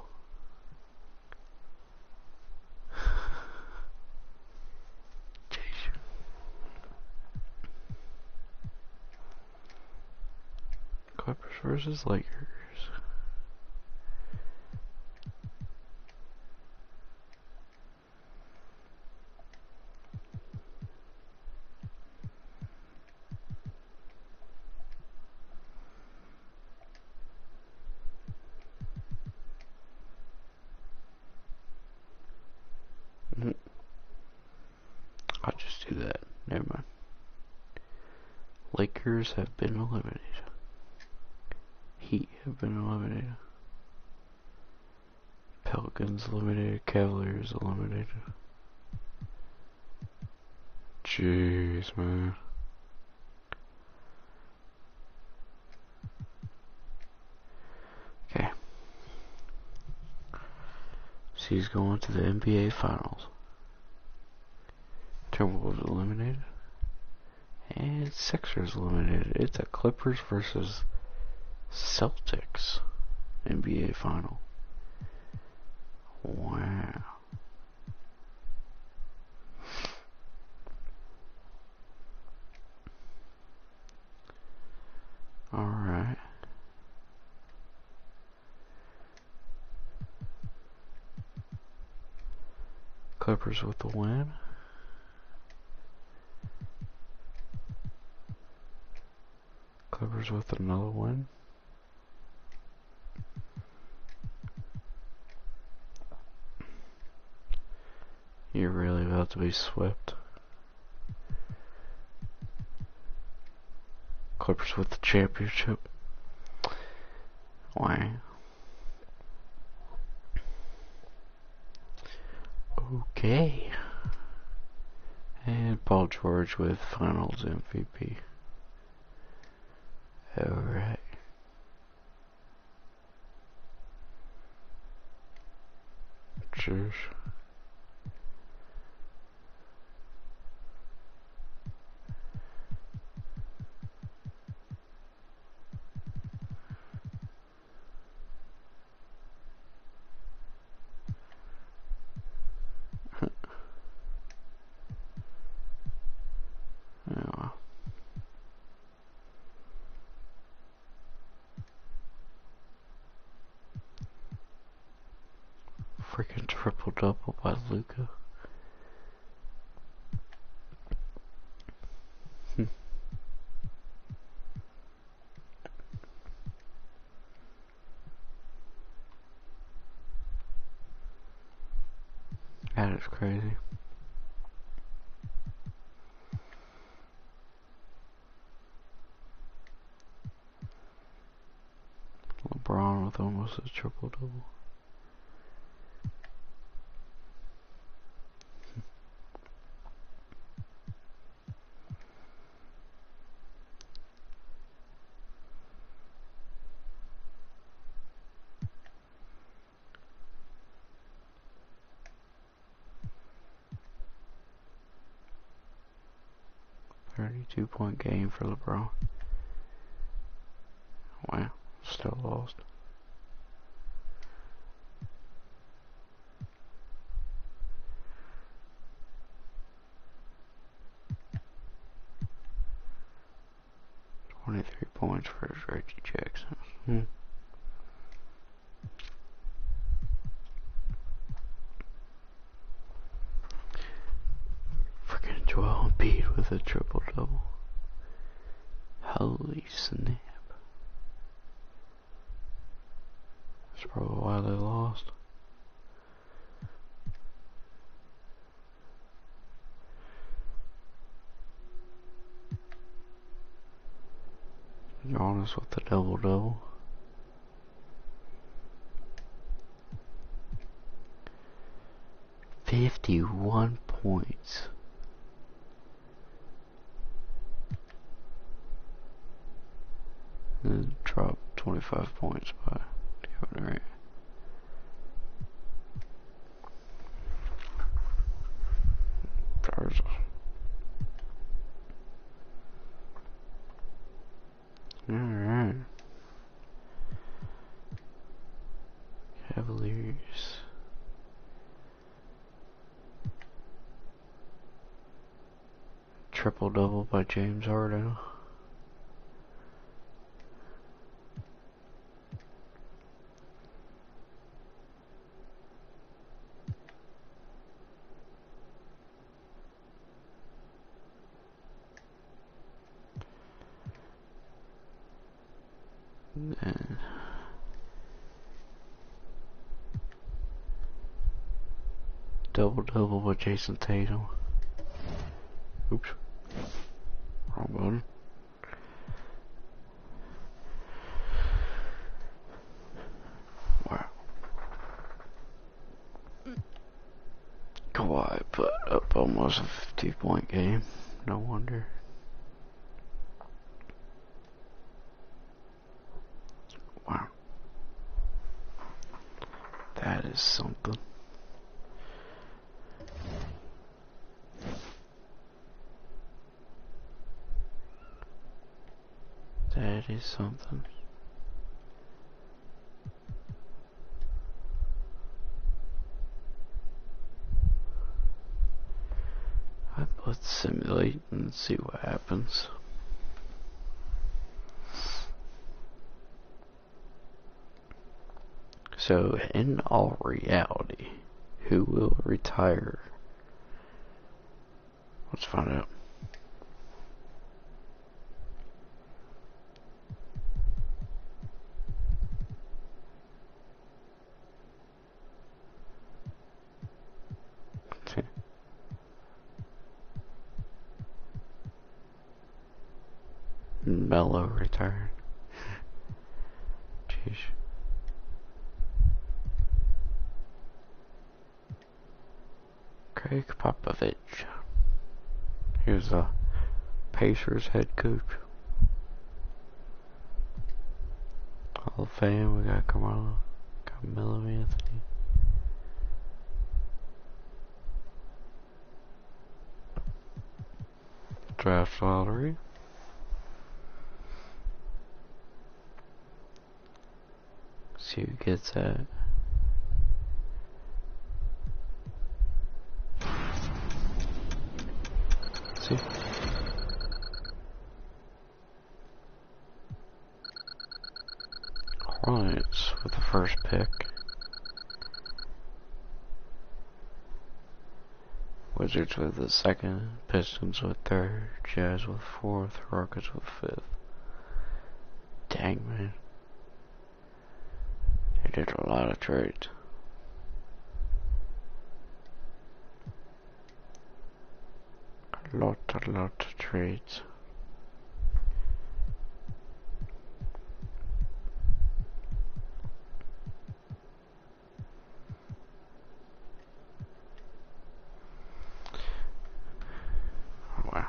[SPEAKER 1] Clippers versus Lakers. I'll just do that. Never mind. Lakers have been eliminated. Heat have been eliminated. Pelicans eliminated. Cavaliers eliminated. Jeez, man. Okay. So he's going to the NBA Finals. Timberwolves eliminated. And Sixers eliminated. It's a Clippers versus Celtics NBA Final. Wow. Alright. Clippers with the win. Clippers with another win. You're really about to be swept. Clippers with the championship. Wow. Okay. And Paul George with Finals MVP. Alright. Cheers. Yeah. Freaking triple double by Luka. That is crazy. LeBron with almost a triple double. 32-point game for LeBron. Wow, still lost. $23 points for Reggie Jackson. Freaking Joel Embiid with a triple-double. Holy snap. That's probably why they lost. Giannis with the double-double. $51 points. And dropped 25 points by Kevin Durant. Alright. Cavaliers. Triple-double by James Harden. Then double-double by Jason Tatum. Oops. Wrong button. Wow. Kawhi put up almost a 50-point game. No wonder. Wow. That is something. That is something. Let's simulate and see what happens. So, in all reality, who will retire? Let's find out. Melo retired. Jeez. Craig Popovich. Here's the Pacers head coach. Hall of Fame, we got Carmelo Anthony. Draft lottery. See who gets that. See? Hornets with the first pick. Wizards with the second. Pistons with third. Jazz with fourth. Rockets with fifth. Dang, man. They did a lot of trades. A lot of trades. Wow.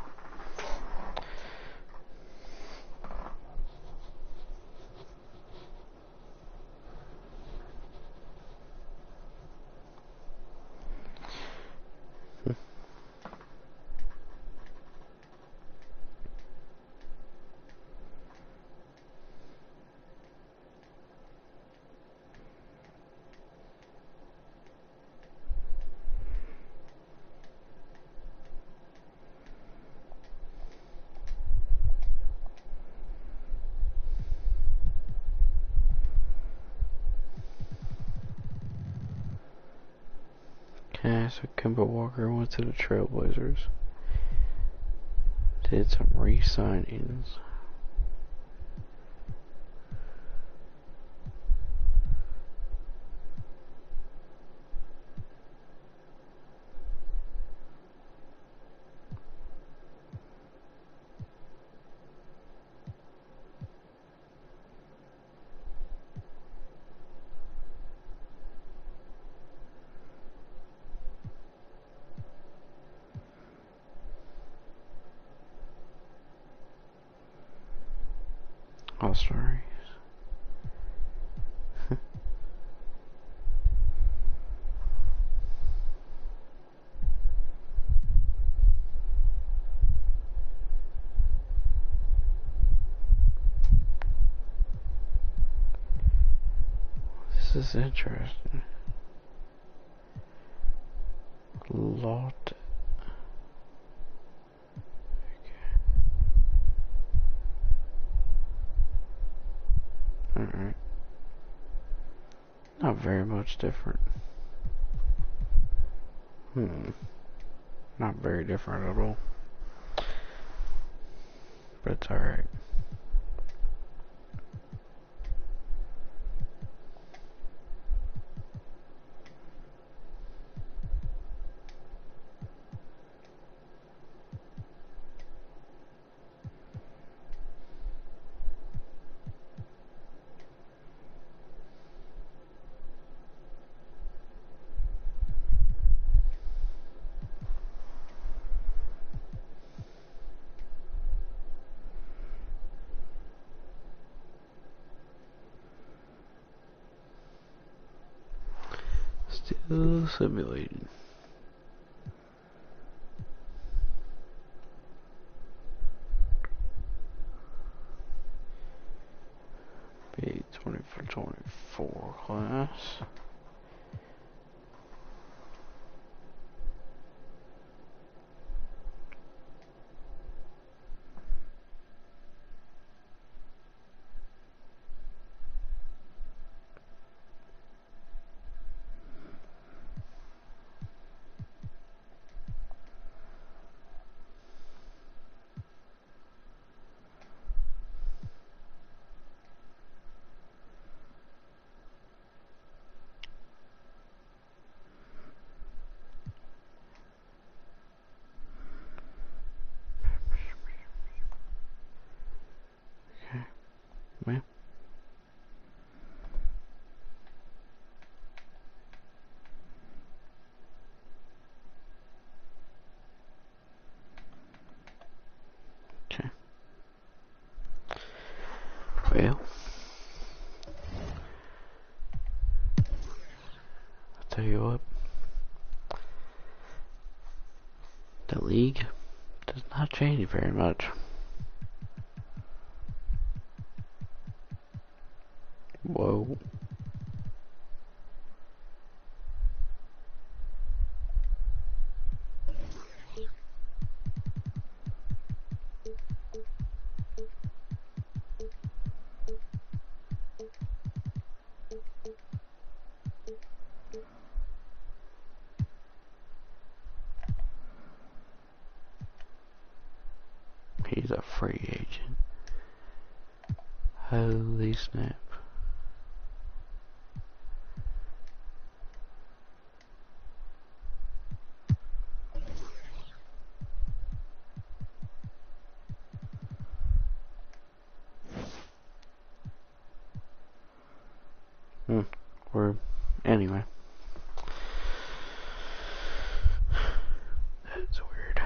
[SPEAKER 1] Yeah, so Kemba Walker went to the Trailblazers. Did some re-signings. All-Stars. This is interesting. Lot. Alright. Not very much different. Not very different at all. But it's alright. Still simulated. Be 24 class. Well, okay. Well, I'll tell you what. The league does not change very much. Whoa. He's a free agent. Holy snap. Or anyway. That's weird.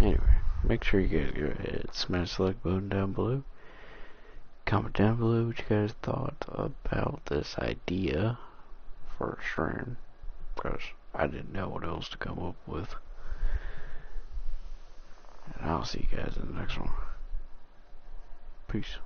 [SPEAKER 1] Anyway, make sure you guys go ahead, smash the like button down below. Comment down below what you guys thought about this idea for a stream, because I didn't know what else to come up with. And I'll see you guys in the next one. Peace.